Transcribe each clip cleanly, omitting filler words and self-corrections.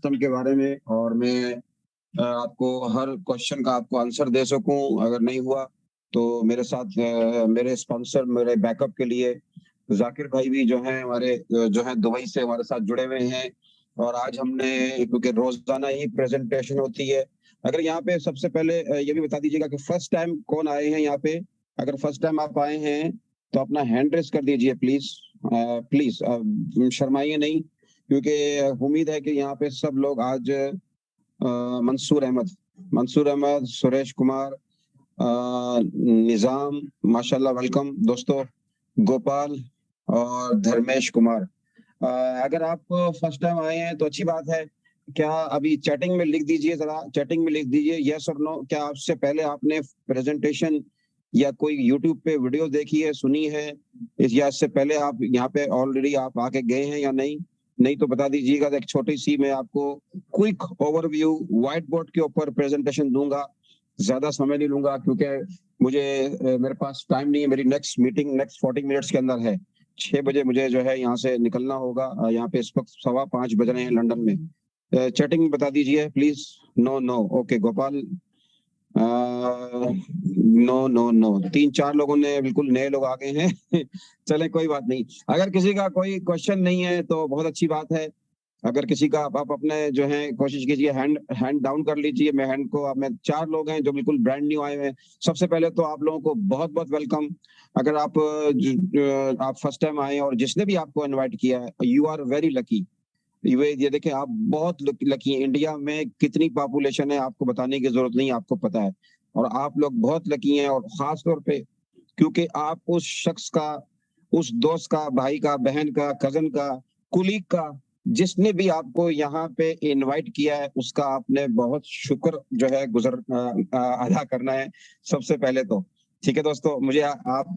System के बारे में, और मैं आपको हर क्वेश्चन का आपको आंसर दे सकूं। अगर नहीं हुआ तो मेरे साथ मेरे स्पॉन्सर, मेरे बैकअप के लिए जाकिर भाई भी जो हैं हमारे, जो हैं दुबई से हमारे साथ जुड़े हुए हैं। और आज हमने, क्योंकि रोजाना ही प्रेजेंटेशन होती है, अगर यहाँ पे सबसे पहले ये भी बता दीजिएगा कि फर्स्ट टाइम कौन आए हैं यहाँ पे। अगर फर्स्ट टाइम आप आए हैं तो अपना हैंड रेस कर दीजिए प्लीज। प्लीज शर्माइए नहीं, क्योंकि उम्मीद है कि यहाँ पे सब लोग आज मंसूर अहमद, सुरेश कुमार, निजाम, माशाल्लाह वेलकम दोस्तों, गोपाल और धर्मेश कुमार। अगर आप फर्स्ट टाइम आए हैं तो अच्छी बात है। क्या अभी चैटिंग में लिख दीजिए, जरा चैटिंग में लिख दीजिए यस और नो। क्या आपसे पहले आपने प्रेजेंटेशन या कोई यूट्यूब पे वीडियो देखी है, सुनी है, या इससे पहले आप यहाँ पे ऑलरेडी आप आके गए हैं या नहीं? नहीं तो बता दीजिएगा। एक छोटी सी मैं आपको क्विक ओवरव्यू व्हाइट बोर्ड के ऊपर प्रेजेंटेशन दूंगा, ज्यादा समय नहीं लूंगा क्योंकि मुझे मेरे पास टाइम नहीं है। मेरी नेक्स्ट मीटिंग नेक्स्ट 40 मिनट्स के अंदर है। 6 बजे मुझे जो है यहाँ से निकलना होगा। यहाँ पे इस वक्त 5:15 बज रहे हैं लंदन में। चैटिंग में बता दीजिए please. No no, okay Gopal. No no no, 3-4 लोगों ने, बिल्कुल नए लोग आ गए हैं। चले कोई बात नहीं। अगर किसी का कोई क्वेश्चन नहीं है तो बहुत अच्छी बात है। अगर किसी का, आप अपने जो है कोशिश कीजिए, हैंड डाउन कर लीजिए। मैं हैंड को, अब मैं 4 लोग हैं जो बिल्कुल ब्रांड न्यू आए हुए हैं। सबसे पहले तो आप लोगों को बहुत बहुत वेलकम। अगर आप फर्स्ट टाइम आए और जिसने भी आपको इनवाइट किया है, यू आर वेरी लकी। ये देखें, आप बहुत लकी हैं। इंडिया में कितनी पॉपुलेशन है आपको बताने की जरूरत नहीं, आपको पता है। और आप लोग बहुत लकी हैं, और खास तौर पे क्योंकि आप उस शख्स का, उस दोस्त का, भाई का, बहन का, कजन का, कुलीग का, जिसने भी आपको यहाँ पे इनवाइट किया है, उसका आपने बहुत शुक्र जो है अदा करना है सबसे पहले तो। ठीक है दोस्तों, मुझे आप,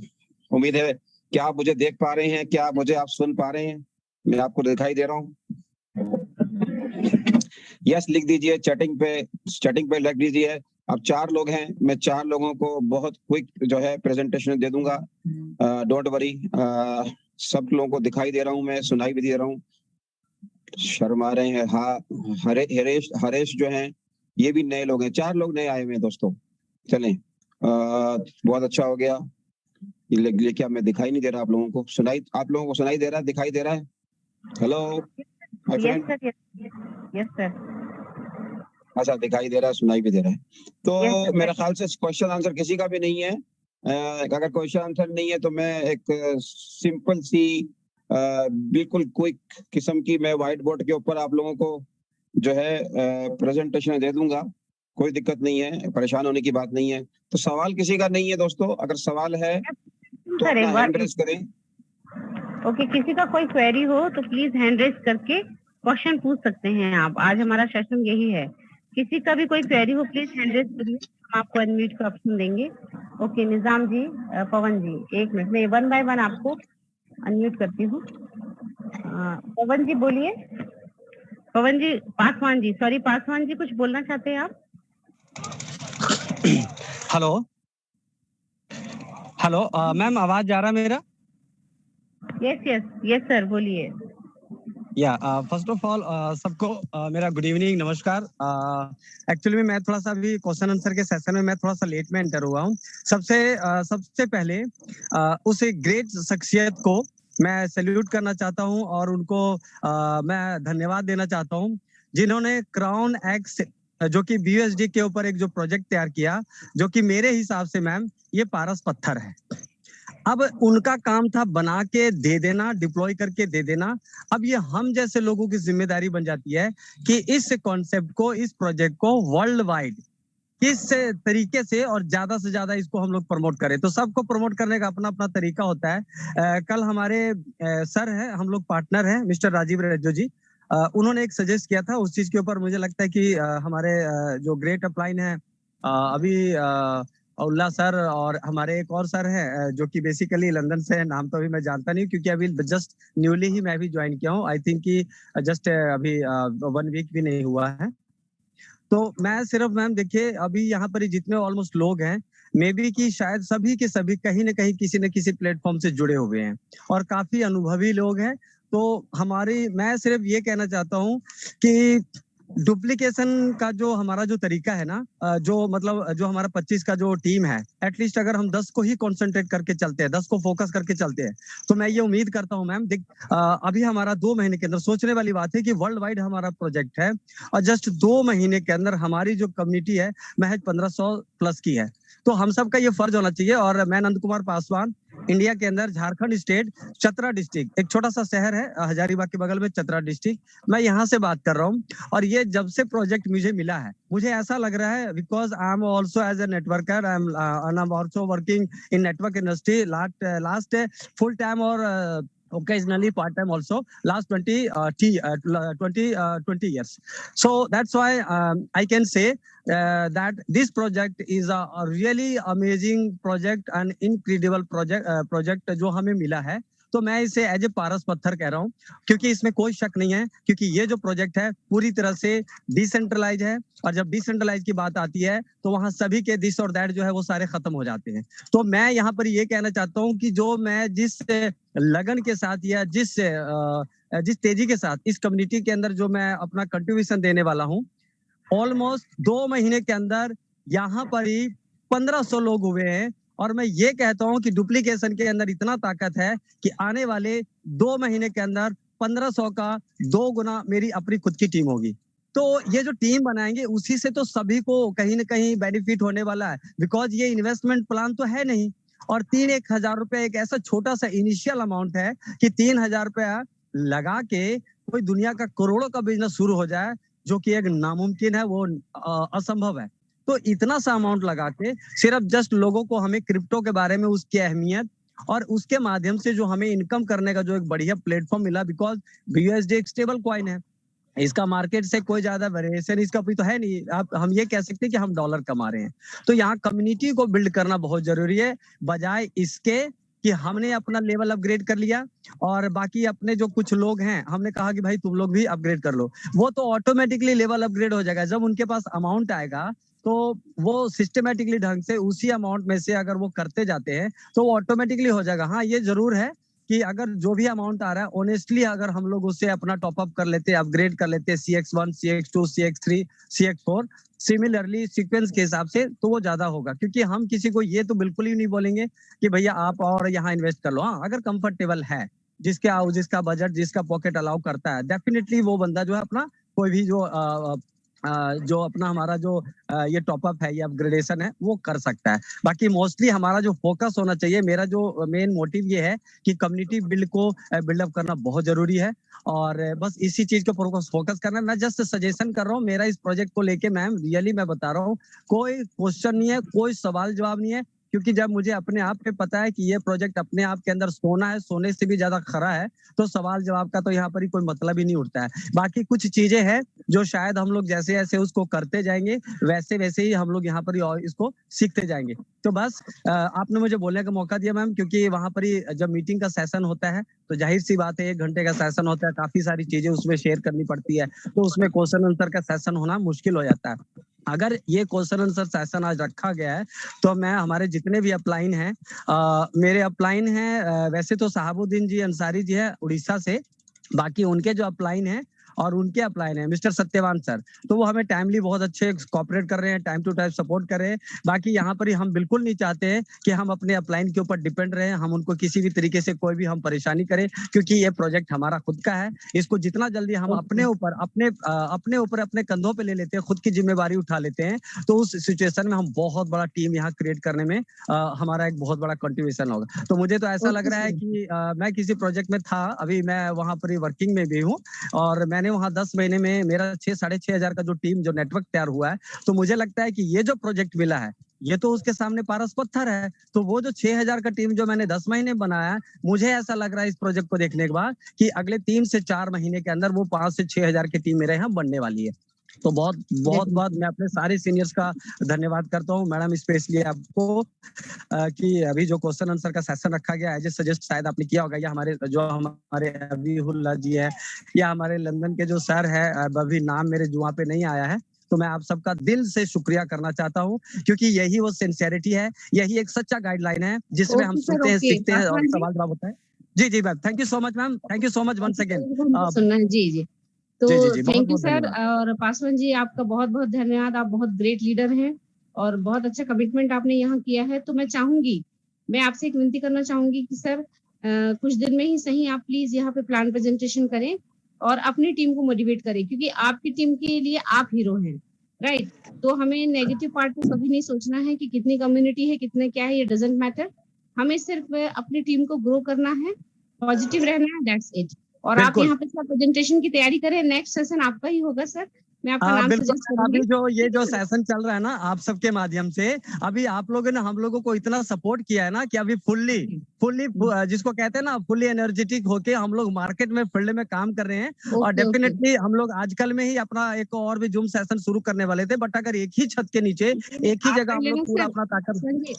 उम्मीद है कि आप मुझे देख पा रहे हैं, क्या मुझे आप सुन पा रहे हैं? मैं आपको दिखाई दे रहा हूँ? यस लिख दीजिए चैटिंग पे लिख दीजिए। अब 4 लोग हैं, मैं 4 लोगों को बहुत क्विक जो है प्रेजेंटेशन दे दूंगा। डोंट वरी, सब लोगों को दिखाई दे रहा हूं, मैं सुनाई भी दे रहा हूं। शर्मा रहे हैं? हाँ, हरेश जो हैं, ये भी नए लोग हैं। 4 लोग नए आए हुए हैं दोस्तों। चलें, बहुत अच्छा हो गया। लेकिन मैं दिखाई नहीं दे रहा आप लोगों को? आप लोगों को सुनाई दे रहा है, दिखाई दे रहा है? Hello my friend. Yes sir. अच्छा, दिखाई दे रहा है, सुनाई भी दे रहा है। तो Yes, मेरे ख्याल से क्वेश्चन आंसर किसी का भी नहीं है। अगर क्वेश्चन आंसर नहीं है तो मैं एक सिंपल सी, बिल्कुल क्विक किस्म की, मैं व्हाइट बोर्ड के ऊपर आप लोगों को जो है प्रेजेंटेशन दे दूंगा। कोई दिक्कत नहीं है, परेशान होने की बात नहीं है। तो सवाल किसी का नहीं है दोस्तों? अगर सवाल है तो सर एक अपना बार हैंड रेस करें। ओके, किसी का कोई क्वेरी हो तो प्लीज हैंड रेस करके क्वेश्चन पूछ सकते हैं आप। आज हमारा सेशन यही है। किसी का भी कोई क्वेरी हो प्लीज हैंड रेस करिए, हम आपको अनम्यूट का ऑप्शन देंगे। ओके निजाम जी, पवन जी, 1 मिनट में 1 बाय 1 आपको अनम्यूट करती हूँ। पवन जी बोलिए। पवन जी, पासवान जी, सॉरी पासवान जी, कुछ बोलना चाहते हैं आप? हेलो हेलो, मैम आवाज जा रहा मेरा? यस सर, बोलिए। या फर्स्ट ऑफ ऑल सबको मेरा गुड इवनिंग, नमस्कार। एक्चुअली में मैं थोड़ा सा अभी क्वेश्चन आंसर के सेशन में मैं थोड़ा सा लेट में एंटर हुआ हूँ। सबसे पहले उस एक ग्रेट शख्सियत को मैं सैल्यूट करना चाहता हूँ और उनको मैं धन्यवाद देना चाहता हूँ, जिन्होंने क्राउन एक्स जो कि BUSD के ऊपर एक जो प्रोजेक्ट तैयार किया, जो कि मेरे हिसाब से मैम ये पारस पत्थर है। अब उनका काम था बना के दे देना, डिप्लॉय करके दे देना। अब ये हम जैसे लोगों की जिम्मेदारी बन जाती है कि इस कॉन्सेप्ट को, इस प्रोजेक्ट को वर्ल्ड वाइड किस तरीके से और ज्यादा से ज्यादा इसको हम लोग प्रमोट करें। तो सबको प्रमोट करने का अपना अपना तरीका होता है। कल हमारे सर हैं, हम लोग पार्टनर हैं, मिस्टर राजीव रज्जो जी, उन्होंने एक सजेस्ट किया था। उस चीज के ऊपर मुझे लगता है कि हमारे जो ग्रेट अपलाइन है अभी उल्ला सर, और हमारे एक और सर हैं जो कि बेसिकली लंदन से है। नाम तो अभी मैं जानता नहीं क्योंकि अभी जस्ट न्यूली ही मैं भी ज्वाइन किया हूँ। आई थिंक कि जस्ट अभी 1 वीक भी नहीं हुआ है। तो मैं सिर्फ मैम देखिए, अभी यहाँ पर जितने ऑलमोस्ट लोग हैं, मे बी कि शायद सभी के सभी कहीं ना कहीं किसी न किसी प्लेटफॉर्म से जुड़े हुए हैं और काफी अनुभवी लोग हैं। तो मैं सिर्फ ये कहना चाहता हूँ कि डुप्लीकेशन का जो हमारा जो तरीका है ना, जो मतलब जो हमारा 25 का जो टीम है, एटलीस्ट अगर हम 10 को ही कंसंट्रेट करके चलते हैं, 10 को फोकस करके चलते हैं, तो मैं ये उम्मीद करता हूं मैम, देख अभी हमारा 2 महीने के अंदर, सोचने वाली बात है कि वर्ल्ड वाइड हमारा प्रोजेक्ट है और जस्ट 2 महीने के अंदर हमारी जो कम्युनिटी है महज 1500 प्लस की है। तो हम सबका ये फर्ज होना चाहिए। और मैं नंद कुमार पासवान, इंडिया के अंदर झारखंड स्टेट, चतरा डिस्ट्रिक्ट, एक छोटा सा शहर है हजारीबाग के बगल में, चतरा डिस्ट्रिक्ट, मैं यहाँ से बात कर रहा हूँ। और ये जब से प्रोजेक्ट मुझे मिला है, मुझे ऐसा लग रहा है, because I am also as a networker, I am also working in network industry last full time और occasionally part time also last 20 years. So that's why I can say that this project is a really amazing project and incredible project जो हमें मिला है। तो मैं इसे as a पारस पत्थर कह रहा हूँ, क्योंकि इसमें कोई शक नहीं है, क्योंकि ये जो प्रोजेक्ट है पूरी तरह से डिसेंट्रलाइज है। और जब डिसेंट्रलाइज की बात आती है तो वहां सभी के दिस और दैट जो है वो सारे खत्म हो जाते हैं। तो मैं यहाँ पर ये कहना चाहता हूँ कि जो मैं जिस लगन के साथ या जिस तेजी के साथ इस कम्युनिटी के अंदर जो मैं अपना कंट्रीब्यूशन देने वाला हूँ, ऑलमोस्ट 2 महीने के अंदर यहाँ पर ही 1500 लोग हुए हैं। और मैं ये कहता हूं कि डुप्लीकेशन के अंदर इतना ताकत है कि आने वाले 2 महीने के अंदर 1500 का 2 गुना मेरी अपनी खुद की टीम होगी। तो ये जो टीम बनाएंगे उसी से तो सभी को कहीं ना कहीं बेनिफिट होने वाला है, बिकॉज ये इन्वेस्टमेंट प्लान तो है नहीं। और 3-1 हजार रुपया एक ऐसा छोटा सा इनिशियल अमाउंट है कि 3000 रुपया लगा के कोई दुनिया का करोड़ों का बिजनेस शुरू हो जाए, जो कि एक नामुमकिन है, वो असंभव है। तो इतना सा अमाउंट लगा के सिर्फ जस्ट लोगों को हमें क्रिप्टो के बारे में उसकी अहमियत और उसके माध्यम से जो हमें इनकम करने का जो एक बढ़िया प्लेटफॉर्म मिला, बिकॉज BUSD एक स्टेबल कॉइन है, इसका मार्केट से कोई ज्यादा वेरिएशन इसका भी तो है नहीं। आप हम ये कह सकते हैं कि हम डॉलर कमा रहे हैं। तो यहाँ कम्युनिटी को बिल्ड करना बहुत जरूरी है, बजाय इसके कि हमने अपना लेवल अपग्रेड कर लिया और बाकी अपने जो कुछ लोग हैं हमने कहा कि भाई तुम लोग भी अपग्रेड कर लो। वो तो ऑटोमेटिकली लेवल अपग्रेड हो जाएगा। जब उनके पास अमाउंट आएगा तो वो सिस्टमेटिकली ढंग से उसी अमाउंट में से अगर वो करते जाते हैं तो वो ऑटोमेटिकली हो जाएगा। हाँ, ये जरूर है कि अगर जो भी अमाउंट आ रहा है ऑनेस्टली अगर हम लोग उससे अपना टॉपअप कर लेते, अपग्रेड कर लेते CX1, CX2, CX3, CX4 similarly sequence के हिसाब से, तो वो ज्यादा होगा। क्योंकि हम किसी को ये तो बिल्कुल ही नहीं बोलेंगे कि भैया आप और यहाँ इन्वेस्ट कर लो। हाँ, अगर कंफर्टेबल है, जिसका बजट, जिसका पॉकेट अलाउ करता है, डेफिनेटली वो बंदा जो है अपना कोई भी जो अपना हमारा जो ये टॉपअप है, ये अपग्रेडेशन है, वो कर सकता है। बाकी मोस्टली हमारा जो फोकस होना चाहिए, मेरा जो मेन मोटिव ये है कि कम्युनिटी बिल्डअप करना बहुत जरूरी है और बस इसी चीज के फोकस करना। मैं जस्ट सजेशन कर रहा हूँ मेरा इस प्रोजेक्ट को लेके। मैम रियली मैं बता रहा हूँ, कोई क्वेश्चन नहीं है, कोई सवाल जवाब नहीं है, क्योंकि जब मुझे अपने आप पे पता है कि ये प्रोजेक्ट अपने आप के अंदर सोना है, सोने से भी ज्यादा खरा है, तो सवाल जवाब का तो यहाँ पर ही कोई मतलब ही नहीं उठता है। बाकी कुछ चीजें हैं जो शायद हम लोग जैसे जैसे उसको करते जाएंगे वैसे वैसे ही हम लोग यहाँ पर ही और इसको सीखते जाएंगे। तो बस आपने मुझे बोलने का मौका दिया मैम, क्योंकि वहां पर ही जब मीटिंग का सेशन होता है तो जाहिर सी बात है 1 घंटे का सेशन होता है, काफी सारी चीजें उसमें शेयर करनी पड़ती है, तो उसमें क्वेश्चन आंसर का सेशन होना मुश्किल हो जाता है। अगर ये क्वेश्चन आंसर सेशन आज रखा गया है तो मैं हमारे जितने भी अपलाइन हैं, मेरे अपलाइन हैं वैसे तो साहबुद्दीन जी अंसारी जी है उड़ीसा से, बाकी उनके जो अपलाइन हैं और उनके अपलाइन है मिस्टर सत्यवान सर, तो वो हमें टाइमली बहुत अच्छे कोऑपरेट कर रहे हैं, टाइम टू टाइम सपोर्ट कर रहे हैं। बाकी यहाँ पर ही हम बिल्कुल नहीं चाहते हैं कि हम अपने अपलाइन के ऊपर डिपेंड रहे, हम उनको किसी भी तरीके से कोई भी हम परेशानी करें, क्योंकि ये प्रोजेक्ट हमारा खुद का है। इसको जितना जल्दी हम अपने ऊपर अपने कंधों पे ले लेते हैं, खुद की जिम्मेवारी उठा लेते हैं, तो उस सिचुएशन में हम बहुत बड़ा टीम यहाँ क्रिएट करने में हमारा एक बहुत बड़ा कंट्रीब्यूशन होगा। तो मुझे तो ऐसा लग रहा है कि मैं किसी प्रोजेक्ट में था, अभी मैं वहां पर वर्किंग में भी हूँ और मैंने वहां 10 महीने में मेरा 6-6.5 का जो टीम जो नेटवर्क तैयार हुआ है, तो मुझे लगता है कि ये जो प्रोजेक्ट मिला है ये तो उसके सामने पारस पत्थर है। तो वो जो 6000 का टीम जो मैंने 10 महीने बनाया, मुझे ऐसा लग रहा है इस प्रोजेक्ट को देखने के बाद कि अगले 3 से 4 महीने के अंदर वो 5 से 6000 की टीम मेरे यहाँ बनने वाली है। तो बहुत मैं अपने सारे सीनियर्स का धन्यवाद करता हूँ मैडम, स्पेशली आपको कि अभी जो क्वेश्चन आंसर का सेशन रखा गया है, सजेस्ट शायद आपने किया होगा, या हमारे अबीहुल्ला जी है या हमारे लंदन के जो सर है, अभी नाम मेरे जुआ पे नहीं आया है, तो मैं आप सबका दिल से शुक्रिया करना चाहता हूँ, क्योंकि यही वो सिंसियरिटी है, यही एक सच्चा गाइडलाइन है जिसमें हम सुनते हैं, सीखते हैं और सवाल जवाब होता है। जी ma'am, thank you so much ma'am, thank you so much once again. सुनना है जी। तो जी जी जी, बहुत थैंक यू बहुत सर। धन्यवाद। और पासवान जी, आपका बहुत बहुत धन्यवाद। आप बहुत ग्रेट लीडर हैं और बहुत अच्छा कमिटमेंट आपने यहाँ किया है। तो मैं आपसे एक विनती करना चाहूंगी कि सर कुछ दिन में ही सही आप प्लीज यहाँ पे प्लान प्रेजेंटेशन करें और अपनी टीम को मोटिवेट करें, क्योंकि आपकी टीम के लिए आप हीरो हैं, राइट। तो हमें नेगेटिव पार्ट में कभी नहीं सोचना है कि कितनी कम्युनिटी है, कितने क्या है, ये डजेंट मैटर। हमें सिर्फ अपनी टीम को ग्रो करना है, पॉजिटिव रहना है, दैट्स इट। और आप बिल्कुल। यहाँ पे सर प्रेजेंटेशन की तैयारी करें। नेक्स्ट सेशन आपका ही होगा सर। मैं आपका हाँ नाम बिल्कुल सजेस्ट सर, करूंगी, अभी जो ये ठीक जो है सर? सेशन चल रहा है ना आप सबके माध्यम से, अभी आप लोगों ने हम लोगों को इतना सपोर्ट किया है ना कि अभी फुल्ली फुल्ली जिसको कहते हैं ना फुल्ली एनर्जेटिक होके हम लोग मार्केट में फील्ड में काम कर रहे हैं। और ओके ओके। डेफिनेटली हम लोग आजकल में ही अपना एक और भी जूम सेशन शुरू करने वाले थे, बट अगर एक ही छत के नीचे एक ही आप जगह कर हम लोग लेना पूरा सर। अपना ताकत। संजय,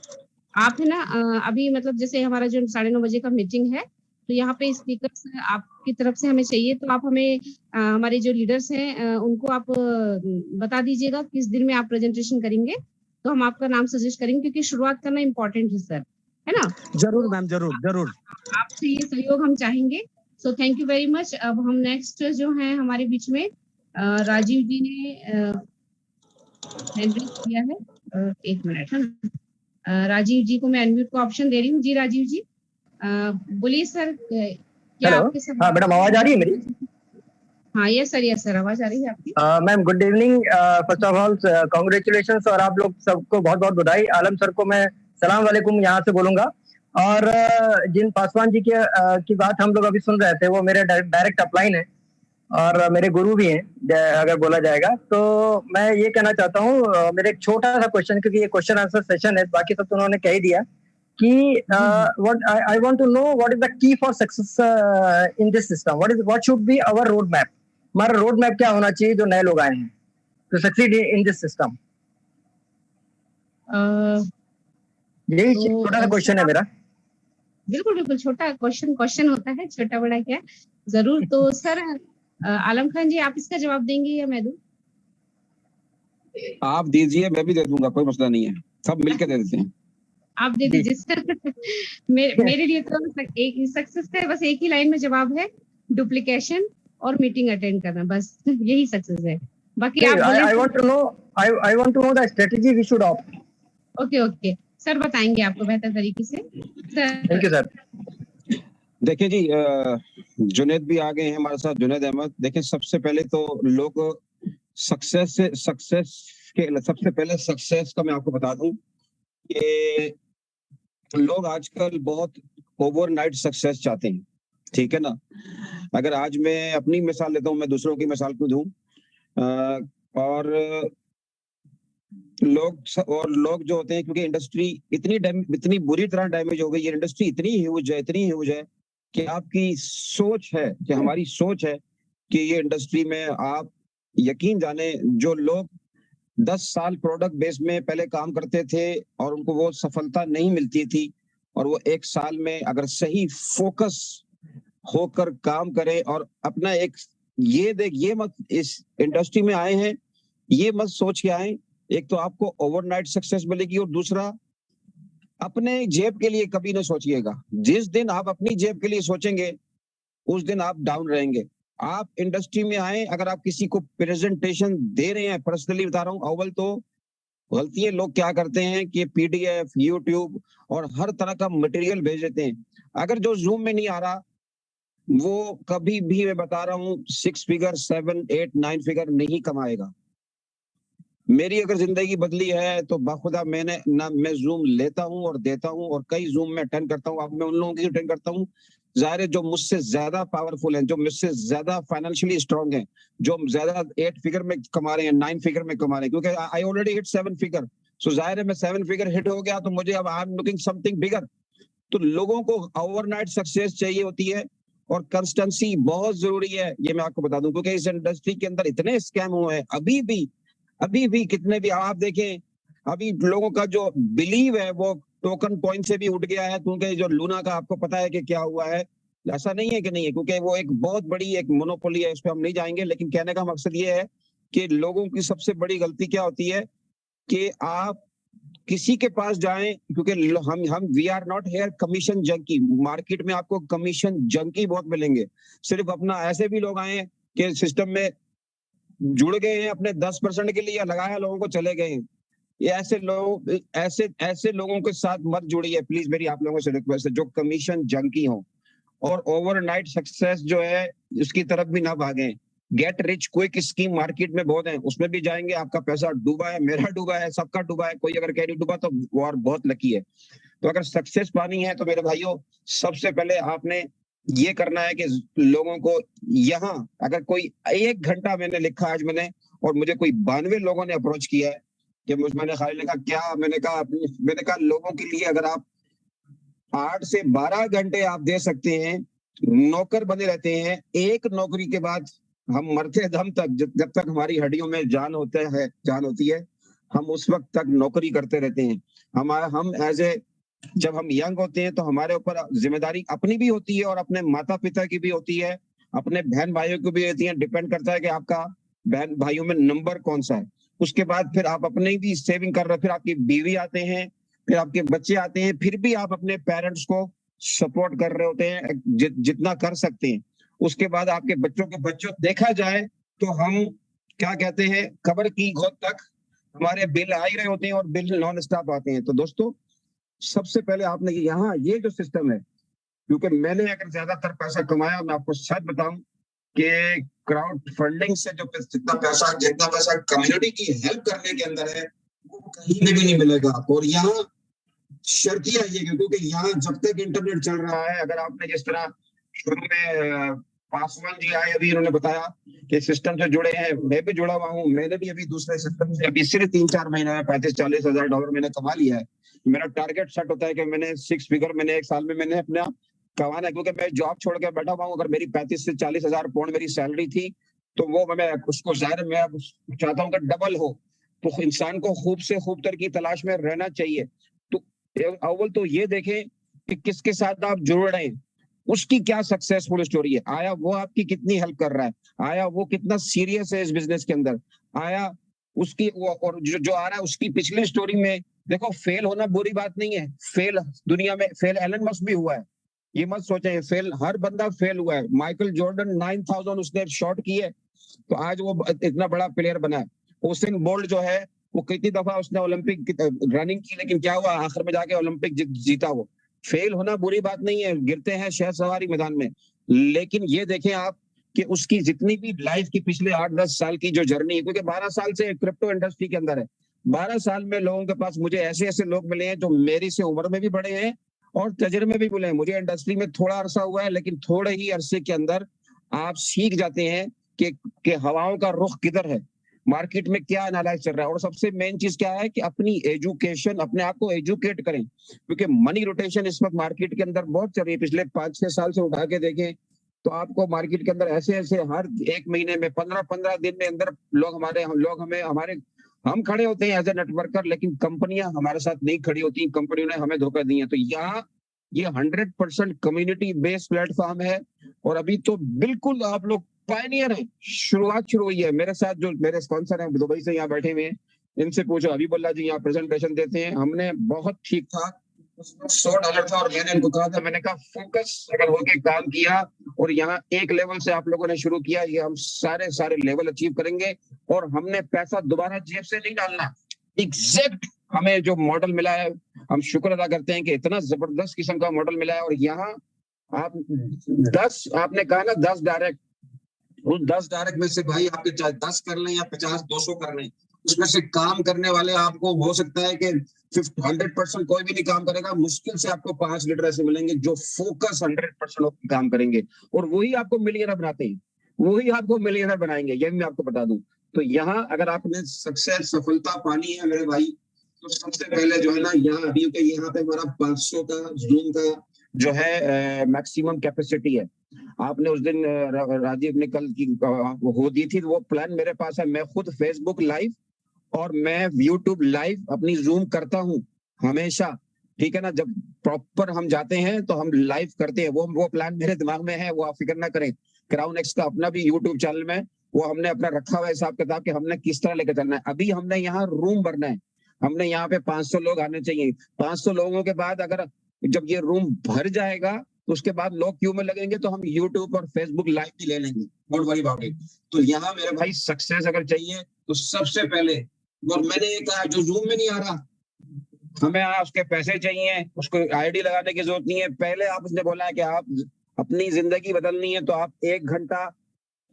आप है ना अभी मतलब जैसे हमारा जो 9:30 बजे का मीटिंग है, तो यहाँ पे स्पीकर्स आपकी तरफ से हमें चाहिए। तो आप हमें हमारे जो लीडर्स हैं उनको आप बता दीजिएगा किस दिन में आप प्रेजेंटेशन करेंगे, तो हम आपका नाम सजेस्ट करेंगे, क्योंकि शुरुआत करना इम्पोर्टेंट है सर, है ना? जरूर तो मैम, जरूर जरूर। आपसे ये सहयोग हम चाहेंगे। So thank you very much. अब हम नेक्स्ट जो है हमारे बीच में राजीव जी ने हैंड रेज किया है। एक मिनट है ना। राजीव जी को मैं अनम्यूट का ऑप्शन दे रही हूँ। जी राजीव जी, बोलिए सर, क्या हेलो। आपके हाँ मैडम, आवाज आ रही है मेरी? हाँ यस सर, आवाज आ रही है आपकी। Ma'am good evening. First of all congratulation और आप लोग सबको बहुत बहुत बधाई। आलम सर को मैं सलाम वालेकुम यहाँ से बोलूंगा। और जिन पासवान जी की बात हम लोग अभी सुन रहे थे वो मेरे डायरेक्ट अपलाइन है और मेरे गुरु भी हैं अगर बोला जाएगा। तो मैं ये कहना चाहता हूँ, मेरे एक छोटा सा क्वेश्चन, क्योंकि ये क्वेश्चन आंसर सेशन है, बाकी सब तो उन्होंने कह ही दिया कि what I want to know what is the key for success in this system, what should be our road map, हमारा रोड मैप क्या होना चाहिए जो नए लोग आए हैं to succeed in this system। यही छोटा सा क्वेश्चन है मेरा। बिल्कुल बिल्कुल, छोटा क्वेश्चन होता है, छोटा बड़ा क्या, जरूर। तो सर आलम खान जी, आप इसका जवाब देंगे या मैं दूं? आप दीजिए, मैं भी दे दूंगा, कोई मसला नहीं है, सब मिलके दे देते हैं। आप दे दीजिए सर। मेरे लिए तो एक सक्सेस का बस एक ही लाइन में जवाब है, डुप्लीकेशन और मीटिंग अटेंड करना, बस यही सक्सेस है। बाकी आप बोले। I want to know the strategy we should opt। Okay okay sir, बताएंगे आपको बेहतर तरीके से सर। Thank you sir. देखिए जी, जुनैद भी आ गए हैं हमारे साथ, जुनैद अहमद। देखिए सबसे पहले तो लोग सक्सेस सबसे पहले सक्सेस का मैं आपको बता दूं कि लोग आजकल बहुत ओवरनाइट सक्सेस चाहते हैं, ठीक है ना। अगर आज मैं अपनी मिसाल लेता हूं, मैं दूसरों की मिसाल क्यों दूं। और लोग जो होते हैं, क्योंकि इंडस्ट्री इतनी बुरी तरह डैमेज हो गई, ये इंडस्ट्री इतनी ह्यूज है कि आपकी सोच है, कि हमारी सोच है कि ये इंडस्ट्री में आप यकीन जाने, जो लोग 10 साल प्रोडक्ट बेस में पहले काम करते थे और उनको वो सफलता नहीं मिलती थी, और वो 1 साल में अगर सही फोकस होकर काम करें और अपना ये मत इस इंडस्ट्री में आए हैं, ये मत सोच के आए एक तो आपको ओवरनाइट सक्सेस मिलेगी, और दूसरा अपने जेब के लिए कभी ना सोचिएगा। जिस दिन आप अपनी जेब के लिए सोचेंगे उस दिन आप डाउन रहेंगे। आप इंडस्ट्री में आए, अगर आप किसी को प्रेजेंटेशन दे रहे हैं, पर्सनली बता रहा हूं, अव्वल तो गलती है, लोग क्या करते हैं कि पीडीएफ, यूट्यूब और हर तरह का मटेरियल भेज देते हैं। अगर जो जूम में नहीं आ रहा, वो कभी भी, मैं बता रहा हूं, 6 फिगर 7 8 9 फिगर नहीं कमाएगा। मेरी अगर जिंदगी बदली है तो बाखुदा मैं जूम लेता हूं और देता हूं, और कई जूम में अटेंड करता हूं। अब मैं उन लोगों की अटेंड करता हूं, जाहिर है, जो मुझसे ज्यादा पावरफुल हैं, जो मुझसे ज्यादा फाइनेंशियली स्ट्रांग हैं, जो ज्यादा 8 फिगर में कमा रहे हैं, 9 फिगर में कमा रहे हैं, क्योंकि आई ऑलरेडी हिट 7 फिगर। सो जाहिर है मैं 7 फिगर हिट हो गया, तो मुझे अब I am looking something bigger. तो लोगों को ओवरनाइट सक्सेस चाहिए होती है, और कंसिस्टेंसी बहुत जरूरी है, ये मैं आपको बता दूं, क्योंकि इस इंडस्ट्री के अंदर इतने स्कैम हुए हैं अभी भी कितने भी आप देखें, अभी लोगों का जो बिलीव है वो टोकन पॉइंट से भी उठ गया है, क्योंकि जो लूना का आपको पता है कि क्या हुआ है। ऐसा नहीं है कि नहीं है, क्योंकि वो एक बहुत बड़ी एक मोनोपोली है, इस पे हम नहीं जाएंगे, लेकिन कहने का मकसद ये है कि लोगों की सबसे बड़ी गलती क्या होती है कि आप किसी के पास जाएं, क्योंकि हम we are not here commission junkie. Market में आपको कमीशन जंकी बहुत मिलेंगे। सिर्फ अपना, ऐसे भी लोग आए के सिस्टम में जुड़ गए हैं अपने 10% के लिए, लगाया लोगों को चले गए हैं। ये ऐसे लोगों के साथ मत जुड़िए प्लीज, मेरी आप लोगों से रिक्वेस्ट है, जो कमीशन जंकी हो और ओवरनाइट सक्सेस जो है उसकी तरफ भी ना भागें। Get rich quick scheme market में बहुत है, उसमें भी जाएंगे, आपका पैसा डूबा है, मेरा डूबा है, सबका डूबा है, कोई अगर कैरी डूबा तो वो और बहुत लकी है। तो अगर सक्सेस पानी है तो मेरे भाइयों, सबसे पहले आपने ये करना है कि लोगों को यहाँ, अगर कोई 1 घंटा मैंने लिखा आज मैंने, और मुझे कोई 92 लोगों ने अप्रोच किया है कि मैंने खाली लिखा क्या, मैंने कहा लोगों के लिए अगर आप 8 से 12 घंटे आप दे सकते हैं, नौकर बने रहते हैं, एक नौकरी के बाद हम मरते दम तक, जब तक हमारी हड्डियों में जान होती है, हम उस वक्त तक नौकरी करते रहते हैं। हम जब हम यंग होते हैं तो हमारे ऊपर जिम्मेदारी अपनी भी होती है और अपने माता पिता की भी होती है, अपने बहन भाइयों की भी होती है, डिपेंड करता है कि आपका बहन भाइयों में नंबर कौन सा है। उसके बाद फिर आप अपनी भी सेविंग कर रहे हो, फिर आपकी बीवी आते हैं, फिर आपके बच्चे आते हैं, फिर भी आप अपने पेरेंट्स को सपोर्ट कर रहे होते हैं जितना कर सकते हैं। उसके बाद आपके बच्चों देखा जाए तो हम क्या कहते हैं, कब्र की गोद तक हमारे बिल आ ही रहे होते हैं और बिल नॉन स्टॉप आते हैं। तो दोस्तों, सबसे पहले आपने यहाँ ये जो सिस्टम है, क्योंकि मैंने अगर ज्यादातर पैसा कमाया, मैं आपको सच बताऊं कि क्राउड फंडिंग से जो जितना पैसा कम्युनिटी की हेल्प करने के अंदर है, वो कहीं भी नहीं मिलेगा आपको। और यहाँ शर्तियां ये, क्योंकि यहाँ जब तक इंटरनेट चल रहा है, अगर आपने जिस तरह शुरू में पासवान जी आए, अभी उन्होंने बताया कि सिस्टम से जुड़े हैं, मैं भी जुड़ा हुआ हूँ, मैंने भी अभी दूसरे सिस्टम से अभी सिर्फ 3-4 महीने में 35-40 हजार डॉलर मैंने कमा लिया है। मेरा टारगेट सेट होता है कि मैंने 6 फिगर मैंने एक साल में मैंने अपना कमाना है, क्योंकि मैं जॉब छोड़ के बैठा हुआ हूँ। अगर मेरी 35 से 40 हजार पाउंड मेरी सैलरी थी, तो वो मैं उसको जाहिर मैं चाहता हूँ कि डबल हो। तो इंसान को खूब से खूब तर की तलाश में रहना चाहिए। तो अव्वल तो ये देखें कि किसके साथ आप जुड़ रहे हैं, उसकी क्या सक्सेसफुल स्टोरी है, आया वो आपकी कितनी हेल्प कर रहा है, आया वो कितना सीरियस है इस बिजनेस के अंदर, आया उसकी और जो आ रहा है उसकी पिछली स्टोरी में। देखो, फेल होना बुरी बात नहीं है, फेल दुनिया में फेल एलन मस्क भी हुआ है, ये मत सोचें, फेल हर बंदा फेल हुआ है। माइकल जॉर्डन 9000 उसने शॉट किए तो आज वो इतना बड़ा प्लेयर बना है। उसेन बोल्ट जो है वो कितनी दफा उसने ओलंपिक रनिंग की, लेकिन क्या हुआ, आखिर में जाके ओलंपिक जीता वो। फेल होना बुरी बात नहीं है, गिरते हैं शहर सवारी मैदान में, लेकिन ये देखें आप कि उसकी जितनी भी लाइफ की पिछले 8-10 साल की जो जर्नी है, क्योंकि 12 साल से क्रिप्टो इंडस्ट्री के अंदर है, 12 साल में लोगों के पास मुझे ऐसे लोग मिले हैं जो मेरी से उम्र में भी बड़े हैं और तजर्बे में भी मिले हैं। मुझे इंडस्ट्री में थोड़ा अरसा हुआ है, लेकिन थोड़े ही अरसे के अंदर आप सीख जाते हैं कि हवाओं का रुख किधर है, मार्केट में क्या एनालाइज चल रहा है। और सबसे मेन चीज क्या है कि अपनी एजुकेशन, अपने आप को एजुकेट करें, क्योंकि मनी रोटेशन इस वक्त मार्केट के अंदर बहुत चल रही है। पिछले 5-6 साल से उठा के देखें तो आपको मार्केट के अंदर ऐसे हर 1 महीने में 15-15 दिन में अंदर हम खड़े होते हैं एज ए नेटवर्कर, लेकिन कंपनियां हमारे साथ नहीं खड़ी होती, कंपनियों ने हमें धोखा दिया। तो यहाँ ये 100% कम्युनिटी बेस्ड प्लेटफॉर्म है और अभी तो बिल्कुल आप लोग पायनियर है, शुरुआत शुरू हुई है। मेरे साथ जो मेरे स्पॉन्सर हैं दुबई से यहाँ बैठे हुए हैं, इनसे पूछो, हबीबुल्लाह जी यहाँ प्रेजेंटेशन देते हैं, हमने बहुत ठीक ठाक उसमें $100 था और मैंने इनको कहा था, मैंने कहा फोकस अगर होके काम किया और यहाँ एक लेवल से आप लोगों ने शुरू किया, ये हम सारे लेवल अचीव करेंगे। और हमने पैसा दोबारा जेब से नहीं डालना, एग्जैक्ट हमें जो मॉडल मिला है, हम शुक्र अदा करते हैं कि इतना जबरदस्त किस्म का मॉडल मिला है। और यहाँ आप 10 आपने कहा ना 10 डायरेक्ट, उस 10 डायरेक्ट में से भाई आपके चाहे 10 कर लें या 50-200 कर लें, उसमें से काम करने वाले आपको हो सकता है कि 100% कोई भी नहीं काम करेगा, मुश्किल से आपको 5 लीडर ऐसे मिलेंगे जो फोकस 100% काम करेंगे और वही आपको मिलियनर बनाते हैं, वही आपको मिलियनर बनाएंगे, ये मैं आपको बता दूं। तो यहाँ अगर आपने सक्सेस सफलता पानी है मेरे भाई, तो सबसे पहले जो है ना, यहाँ अभी यहाँ पे हमारा 500 का जूम का जो है मैक्सिमम कैपेसिटी है। आपने उस दिन राजीव ने कल की हो दी थी, वो प्लान मेरे पास है। मैं खुद फेसबुक लाइव और मैं यूट्यूब लाइव अपनी जूम करता हूँ हमेशा, ठीक है ना। जब प्रॉपर हम जाते हैं तो हम लाइव करते हैं, वो प्लान मेरे दिमाग में है, वो आप फिक्र ना करें। क्राउन एक्स का अपना भी यूट्यूब चैनल में वो हमने अपना रखा हुआ है हिसाब किताब कि हमने किस तरह लेकर चलना है। अभी हमने यहाँ रूम भरना है, हमने यहाँ पे 500 लोग आने चाहिए। 500 लोगों के बाद अगर जब ये रूम भर जाएगा तो उसके बाद लोग क्यू में लगेंगे तो हम यूट्यूब और फेसबुक लाइव भी ले लेंगे। Don't worry about it. तो यहाँ मेरे भाई सक्सेस अगर चाहिए तो सबसे पहले, और मैंने ये कहा जो जूम में नहीं आ रहा, हमें यहाँ उसके पैसे चाहिए, उसको आईडी लगाने की जरूरत नहीं है। पहले आप उसने बोला है कि आप अपनी जिंदगी बदलनी है तो आप 1 घंटा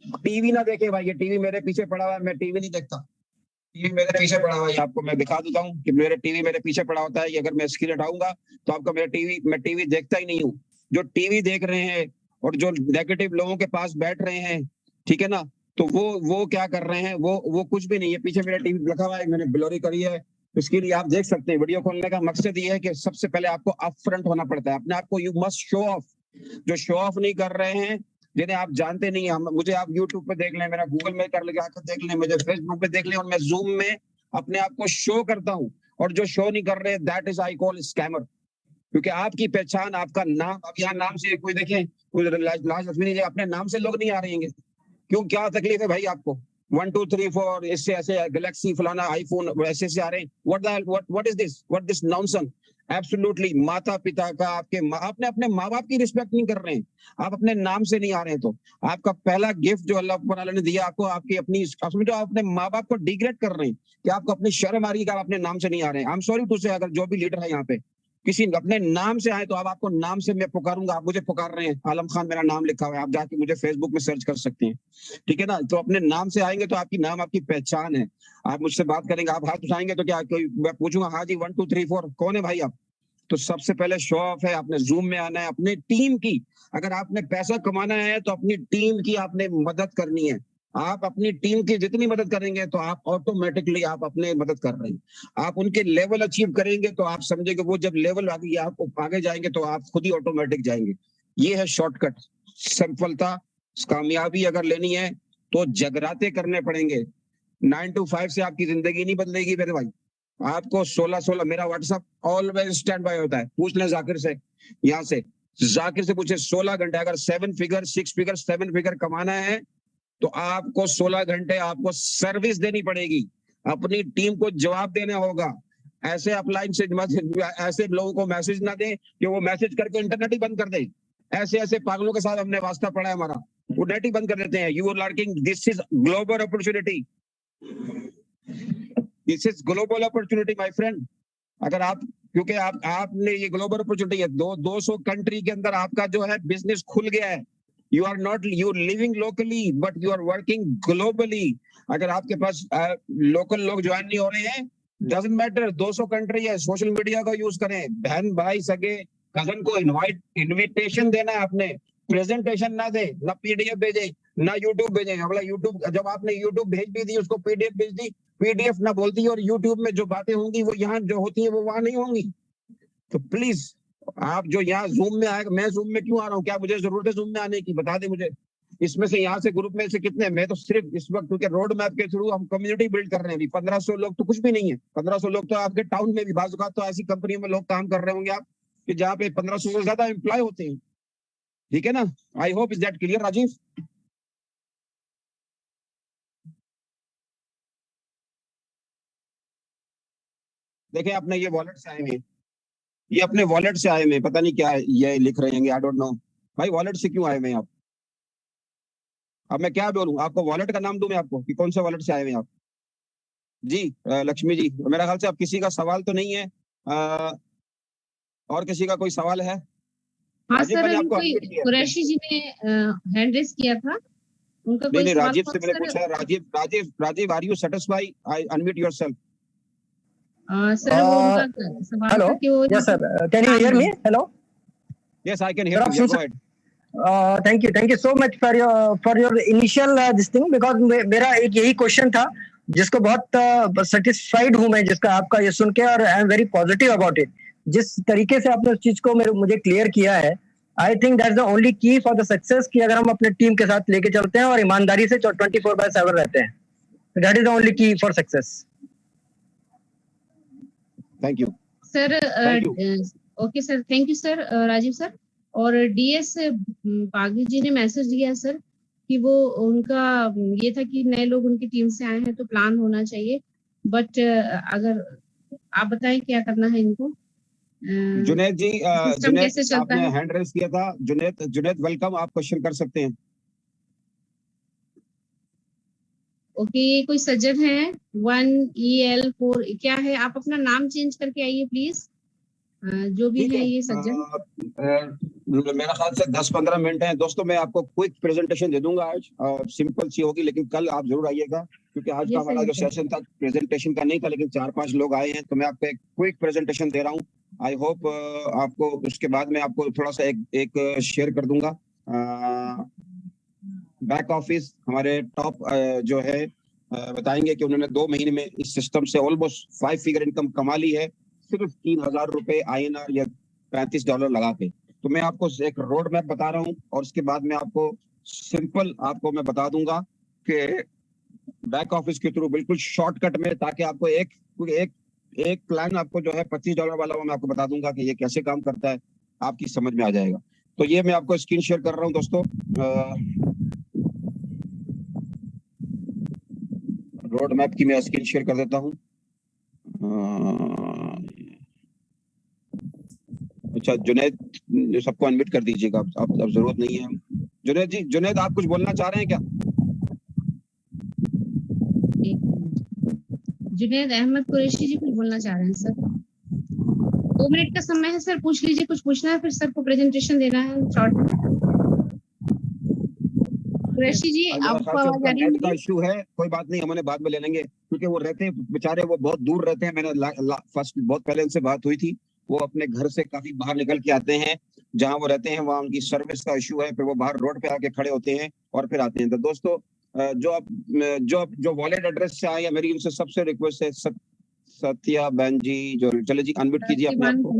टीवी ना देखे भाई। ये टीवी मेरे पीछे पड़ा हुआ है, मैं टीवी नहीं देखता, टीवी मेरे पीछे पड़ा हुआ है। आपको मैं दिखा देता हूँ कि मेरे टीवी मेरे पीछे पड़ा होता है। कि अगर मैं स्क्रीन हटाऊंगा तो आपका मैं टीवी देखता ही नहीं हूँ। जो टीवी देख रहे हैं और जो नेगेटिव लोगों के पास बैठ रहे हैं, ठीक है ना, तो वो क्या कर रहे हैं, वो कुछ भी नहीं है। पीछे मेरा टीवी रखा हुआ है, मैंने ब्लरी करी है, इसके लिए आप देख सकते हैं। वीडियो खोलने का मकसद ये है कि सबसे पहले आपको अपफ्रंट होना पड़ता है अपने आप को। You must show off. जो शो ऑफ नहीं कर रहे हैं, जिन्हें आप जानते नहीं है, मुझे आप यूट्यूब पे देख लें, मेरा गूगल में कर लेकर देख लें, मुझे फेसबुक पे देख लें, और मैं जूम में अपने आप को शो करता हूँ। और जो शो नहीं कर रहे, that is I call scammer. क्योंकि आपकी पहचान, आपका नाम, अब यहाँ नाम से कोई देखें, कोई लाज लक्ष्मी, अपने नाम से लोग नहीं आ रहे हैं। क्यों, क्या तकलीफ है भाई आपको? 1 2 3 4 इससे ऐसे गैलेक्सी फलाना आईफोन ऐसे से आ रहे हैं। What is this, what this nonsense. Absolutely माता पिता का, आपने अपने माँ बाप की रिस्पेक्ट नहीं कर रहे हैं, आप अपने नाम से नहीं आ रहे हैं। तो आपका पहला गिफ्ट जो अल्लाह ताला ने दिया आपको, आपकी अपनी, समझो आप अपने माँ बाप को डिग्रेड कर रहे हैं कि आपको अपनी शर्म आ रही है कि आप अपने नाम से नहीं आ रहे हैं। आई एम सॉरी टू से, अगर जो भी लीडर है यहाँ पे किसी अपने नाम से आए तो अब आपको नाम से मैं पुकारूंगा। आप मुझे पुकार रहे हैं, आलम खान मेरा नाम लिखा हुआ है, आप जाके मुझे फेसबुक में सर्च कर सकते हैं, ठीक है ना। तो अपने नाम से आएंगे तो आपकी नाम आपकी पहचान है। आप मुझसे बात करेंगे, आप हाथ उठाएंगे तो क्या कोई, मैं पूछूंगा हाँ जी 1 2 3 4 कौन है भाई आप? तो सबसे पहले शो ऑफ है, आपने जूम में आना है अपने टीम की। अगर आपने पैसा कमाना है तो अपनी टीम की आपने मदद करनी है। आप अपनी टीम की जितनी मदद करेंगे तो आप ऑटोमेटिकली आप अपने मदद कर रहे हैं। आप उनके लेवल अचीव करेंगे तो आप समझेंगे वो जब लेवल आगे जाएंगे तो आप खुद ही ऑटोमेटिक जाएंगे। ये है शॉर्टकट। सफलता, कामयाबी अगर लेनी है तो जगराते करने पड़ेंगे। 9 to 5 से आपकी जिंदगी नहीं बदलेगी मेरे भाई। आपको 16 मेरा व्हाट्सएप ऑलवेज स्टैंड बाय होता है। पूछ लें जाकिर से, यहाँ से जाकिर से पूछे 16 घंटे, अगर 7 फिगर 6 फिगर 7 फिगर कमाना है तो आपको 16 घंटे आपको सर्विस देनी पड़ेगी, अपनी टीम को जवाब देना होगा। ऐसे अपलाइन से ऐसे लोगों को मैसेज ना दें कि वो मैसेज करके इंटरनेट ही बंद कर दे। ऐसे पागलों के साथ हमने वास्ता पड़ा है हमारा, वो नेट ही बंद कर देते हैं। You are learning, this is global opportunity, this is global opportunity my friend. अगर आप, क्योंकि आपने ये ग्लोबल अपॉर्चुनिटी है, 200 कंट्री के अंदर आपका जो है बिजनेस खुल गया है। You are not, you're living locally, but you are working globally. अगर आपके पास लोकल लोग ज्वाइन नहीं हो रहे हैं, doesn't matter, 200 कंट्री है, सोशल मीडिया का यूज करें। बहन भाई सगे कजन को इनविटेशन देना है, आपने प्रेजेंटेशन ना दे, ना पीडीएफ भेजे, ना यूट्यूब भेजे। अगला यूट्यूब, जब आपने यूट्यूब भेज भी दी, उसको पीडीएफ भेज दी, पीडीएफ ना बोलती, और यूट्यूब में जो बातें होंगी वो यहाँ जो होती है वो वहां नहीं होंगी। तो प्लीज आप जो यहाँ जूम में आएगा, मैं जूम में क्यों आ रहा हूँ, क्या मुझे जरूरत है जूम में आने की, बता दे मुझे। इसमें से यहाँ से ग्रुप में से कितने, मैं तो सिर्फ इस वक्त क्योंकि रोड मैप के थ्रू हम कम्युनिटी बिल्ड कर रहे हैं। अभी 1500 लोग तो कुछ भी नहीं है। 1500 लोग तो आपके टाउन में भी, बाज़ औक़ात तो ऐसी कंपनी में लोग काम कर रहे होंगे आप कि जहाँ पे 1500 से ज्यादा एम्प्लॉय होते हैं, ठीक है ना। I hope is that clear Rajeev. देखें अपने ये वॉलेट से आए हुए, ये अपने वॉलेट से आए हुए, पता नहीं क्या ये लिख रहे हैं, आई डोंट नो भाई वॉलेट से क्यों आए हुए आप। अब मैं क्या बोलूं आपको, वॉलेट का नाम दूं मैं आपको कि कौन से वॉलेट से आए हुए आप? जी लक्ष्मी जी, मेरा ख्याल से अब किसी का सवाल तो नहीं है। और किसी का कोई सवाल है? हाँ सर, अभी कुरैशी जी ने हैंड रेस किया था, उनका कोई नहीं, सवाल राजीव था से मैंने सर? पूछा। Rajeev are you satisfied? I unmute yourself. Sir वो उनका सवाल हेलो, था कि वो, yes sir, can you hear me? Hello, yes I can hear you, go ahead. Thank you so much for your initial this thing, because मेरा एक यही question था जिसको बहुत सेटिस्फाइड हूं मैं जिसका आपका ये सुन के, और I am very positive about it. जिस तरीके से आपने उस चीज को मुझे क्लियर किया है, I think that's the only key for the success, कि अगर हम अपने टीम के साथ लेके चलते हैं और ईमानदारी से 24/7 रहते हैं, that is the only key for success. Thank you sir. Okay sir, thank you sir Rajeev sir. और डीएस बागी जी ने मैसेज दिया सर कि वो उनका ये था कि नए लोग उनकी टीम से आए हैं तो प्लान होना चाहिए, बट अगर आप बताएं क्या करना है इनको। जुनैद जी, जुनैद आपने हैंड रेस किया था। जुनैद वेलकम, आप क्वेश्चन कर सकते हैं। ओके, ये कोई सज्जन है 1EL4 क्या है? आप अपना नाम चेंज करके आइए प्लीज। जो भी ठीक है है। ये सज्जन। मेरा ख्याल से 10-15 मिनट है दोस्तों, मैं आपको क्विक प्रेजेंटेशन दे दूंगा आज। सिंपल सी होगी, लेकिन कल आप जरूर आइएगा, क्योंकि आज का यस हमारा जो सर। सेशन था प्रेजेंटेशन का नहीं था, लेकिन 4-5 लोग आए हैं, तो मैं आपको एक क्विक प्रेजेंटेशन दे रहा हूँ। आई होप आपको उसके बाद में आपको थोड़ा सा एक शेयर कर दूंगा। बैक ऑफिस हमारे टॉप जो है बताएंगे कि उन्होंने 2 महीने में इस सिस्टम से ऑलमोस्ट 5 फिगर इनकम कमा ली है, सिर्फ 3,000 रुपए INR या $35 लगा के। तो मैं आपको एक रोड मैप बता रहा हूँ, और उसके बाद में आपको सिंपल आपको मैं बता दूंगा कि बैक ऑफिस के थ्रू बिल्कुल शॉर्टकट में, ताकि आपको एक प्लान आपको जो है $25 वाला, वो मैं आपको बता दूंगा कि ये कैसे काम करता है, आपकी समझ में आ जाएगा। तो ये मैं आपको स्क्रीन शेयर कर रहा हूँ दोस्तों। रोड मैप की मैं स्क्रीन शेयर कर देता हूँ। अच्छा जुनैद, सबको अनम्यूट कर दीजिएगा, अब जरूरत नहीं है। जुनैद जी, जुनैद आप कुछ बोलना चाह रहे हैं क्या? जुनैद अहमद कुरैशी जी कुछ बोलना चाह रहे हैं सर। 2 मिनट का समय है सर, पूछ लीजिए, कुछ पूछना है, फिर सर को प्रेजेंटेशन देना है शॉर्ट में। कुरैशी जी आपको आवाज आ रही है? का इशू है, कोई बात नहीं, हमने बाद में ले लेंगे, क्योंकि वो रहते हैं बेचारे, वो बहुत दूर रहते हैं। मैंने फर्स्ट बहुत पहले उनसे बात हुई थी, वो अपने घर से काफी बाहर निकल के आते हैं, जहाँ वो रहते हैं वहाँ उनकी सर्विस का इशू है, फिर वो बाहर रोड पे आके खड़े होते हैं और फिर आते हैं। तो दोस्तों जो वॉलेट एड्रेस से आए, मेरी उनसे सबसे रिक्वेस्ट है, सत्या बहन जी, जो चले जी अनम्यूट कीजिए अपने आप को।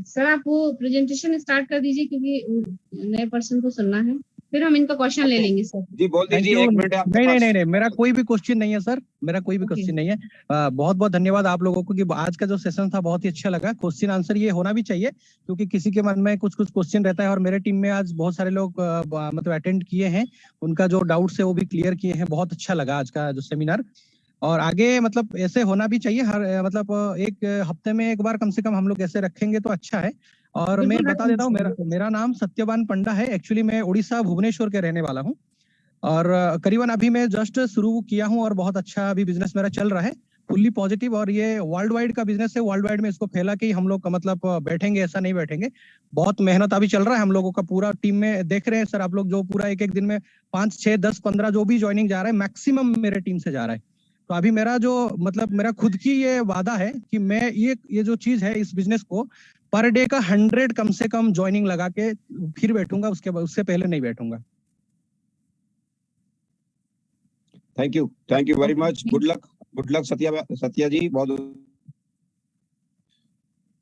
सर आप वो प्रेजेंटेशन स्टार्ट कर दीजिए, क्योंकि नए पर्सन को सुनना है, फिर हम इनका क्वेश्चन ले लेंगे सर। जी बोल दीजिए, 1 मिनट है आपके पास। नहीं, मेरा कोई भी क्वेश्चन नहीं है सर, मेरा कोई भी क्वेश्चन नहीं है। बहुत बहुत धन्यवाद आप लोगों को कि आज का जो सेशन था बहुत ही अच्छा लगा। क्वेश्चन आंसर ये होना भी चाहिए, क्योंकि किसी के मन में कुछ क्वेश्चन रहता है, और मेरे टीम में आज बहुत सारे लोग मतलब अटेंड किए हैं, उनका जो डाउट्स है वो भी क्लियर किए हैं। बहुत अच्छा लगा आज का जो सेमिनार, और आगे मतलब ऐसे होना भी चाहिए। हर मतलब एक हफ्ते में एक बार कम से कम हम लोग ऐसे रखेंगे तो अच्छा है। और मैं बता देता हूँ, मेरा नाम सत्यवान पंडा है। एक्चुअली मैं उड़ीसा भुवनेश्वर के रहने वाला हूँ, और करीबन अभी मैं जस्ट शुरू किया हूँ, और बहुत अच्छा अभी बिजनेस मेरा चल रहा है, फुल्ली पॉजिटिव। और ये वर्ल्ड वाइड का बिजनेस है, वर्ल्ड वाइड में इसको फैला के ही हम लोग मतलब बैठेंगे, ऐसा नहीं बैठेंगे। बहुत मेहनत अभी चल रहा है हम लोगों का, पूरा टीम में देख रहे हैं सर आप लोग, जो पूरा एक दिन में 5, 6, 10, 15 जो भी ज्वाइनिंग जा रहा है, मैक्सिमम मेरे टीम से जा रहा है। तो अभी मेरा जो मतलब मेरा खुद की ये वादा है कि मैं ये जो चीज है, इस बिजनेस को पर डे का 100 कम से कम ज्वाइनिंग लगा के फिर बैठूंगा, उससे पहले नहीं बैठूंगा। Thank you very much. Good luck Satya ji,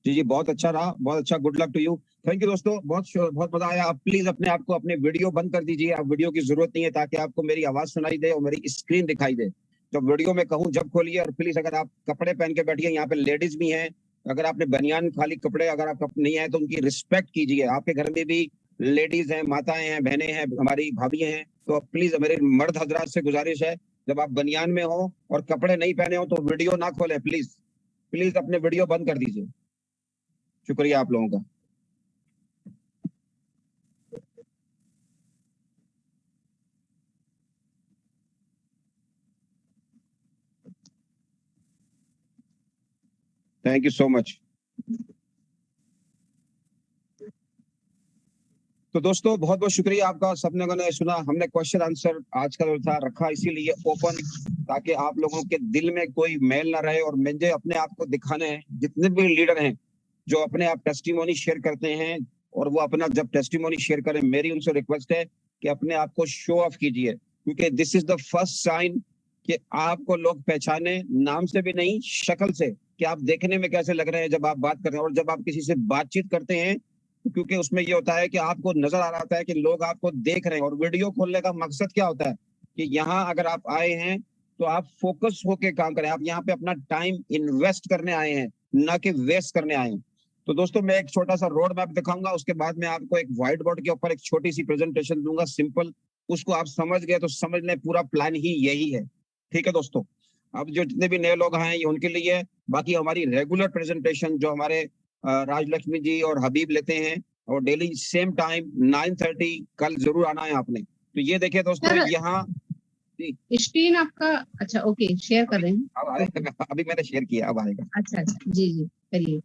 जी बहुत अच्छा रहा, बहुत अच्छा। Good luck to you. Thank you दोस्तों, बहुत मजा आया। आप प्लीज अपने आप को अपने वीडियो बंद कर दीजिए, आप वीडियो की जरूरत नहीं है, ताकि आपको मेरी आवाज सुनाई दे और मेरी स्क्रीन दिखाई दे। जब वीडियो में कहूँ जब खोलिए, और प्लीज अगर आप कपड़े पहन के बैठिए, यहाँ पे लेडीज भी हैं, अगर आपने बनियान खाली कपड़े अगर आप नहीं है तो उनकी रिस्पेक्ट कीजिए। आपके घर में भी लेडीज हैं, माताएं हैं, बहनें हैं, हमारी भाभी हैं, तो प्लीज मेरे मर्द हजरात से गुजारिश है, जब आप बनियान में हो और कपड़े नहीं पहने हो तो वीडियो ना खोले, प्लीज अपने वीडियो बंद कर दीजिए। शुक्रिया आप लोगों का। Thank you so much. तो दोस्तों बहुत बहुत शुक्रिया आपका, सब लोगों ने सुना। हमने क्वेश्चन आंसर आज का जो था रखा इसीलिए ओपन, ताकि आप लोगों के दिल में कोई मैल ना रहे। और मुझे अपने आप को दिखाने हैं, जितने भी लीडर हैं जो अपने आप टेस्टिमोनी शेयर करते हैं, और वो अपना जब टेस्टिमोनी शेयर करें, मेरी उनसे रिक्वेस्ट है कि अपने आप को शो ऑफ कीजिए, क्योंकि this is the first sign कि आपको लोग पहचाने, नाम से भी नहीं, शक्ल से, कि आप देखने में कैसे लग रहे हैं जब आप बात कर रहे हैं। और जब आप किसी से बातचीत करते हैं, क्योंकि उसमें ये होता है कि आपको नजर आ रहा होता है कि लोग आपको देख रहे हैं। और वीडियो खोलने का मकसद क्या होता है कि यहाँ अगर आप आए हैं तो आप फोकस होके काम करें, आप यहाँ पे अपना टाइम इन्वेस्ट करने आए हैं, ना कि वेस्ट करने आए हैं। तो दोस्तों मैं एक छोटा सा रोड मैप दिखाऊंगा, उसके बाद में आपको एक व्हाइट बोर्ड के ऊपर एक छोटी सी प्रेजेंटेशन दूंगा, सिंपल। उसको आप समझ गए तो समझ लें पूरा प्लान ही यही है। ठीक है दोस्तों, अब जो जितने भी नए लोग आए हैं ये उनके लिए, बाकी हमारी रेगुलर प्रेजेंटेशन जो हमारे राजलक्ष्मी जी और हबीब लेते हैं, और डेली सेम टाइम 9:30 कल जरूर आना है आपने। तो ये देखिए दोस्तों, यहाँ स्क्रीन आपका, अच्छा ओके, शेयर कर रहे हैं। अब आएगा, अभी मैंने शेयर किया, अब आएगा। अच्छा अच्छा, जी जी करिए।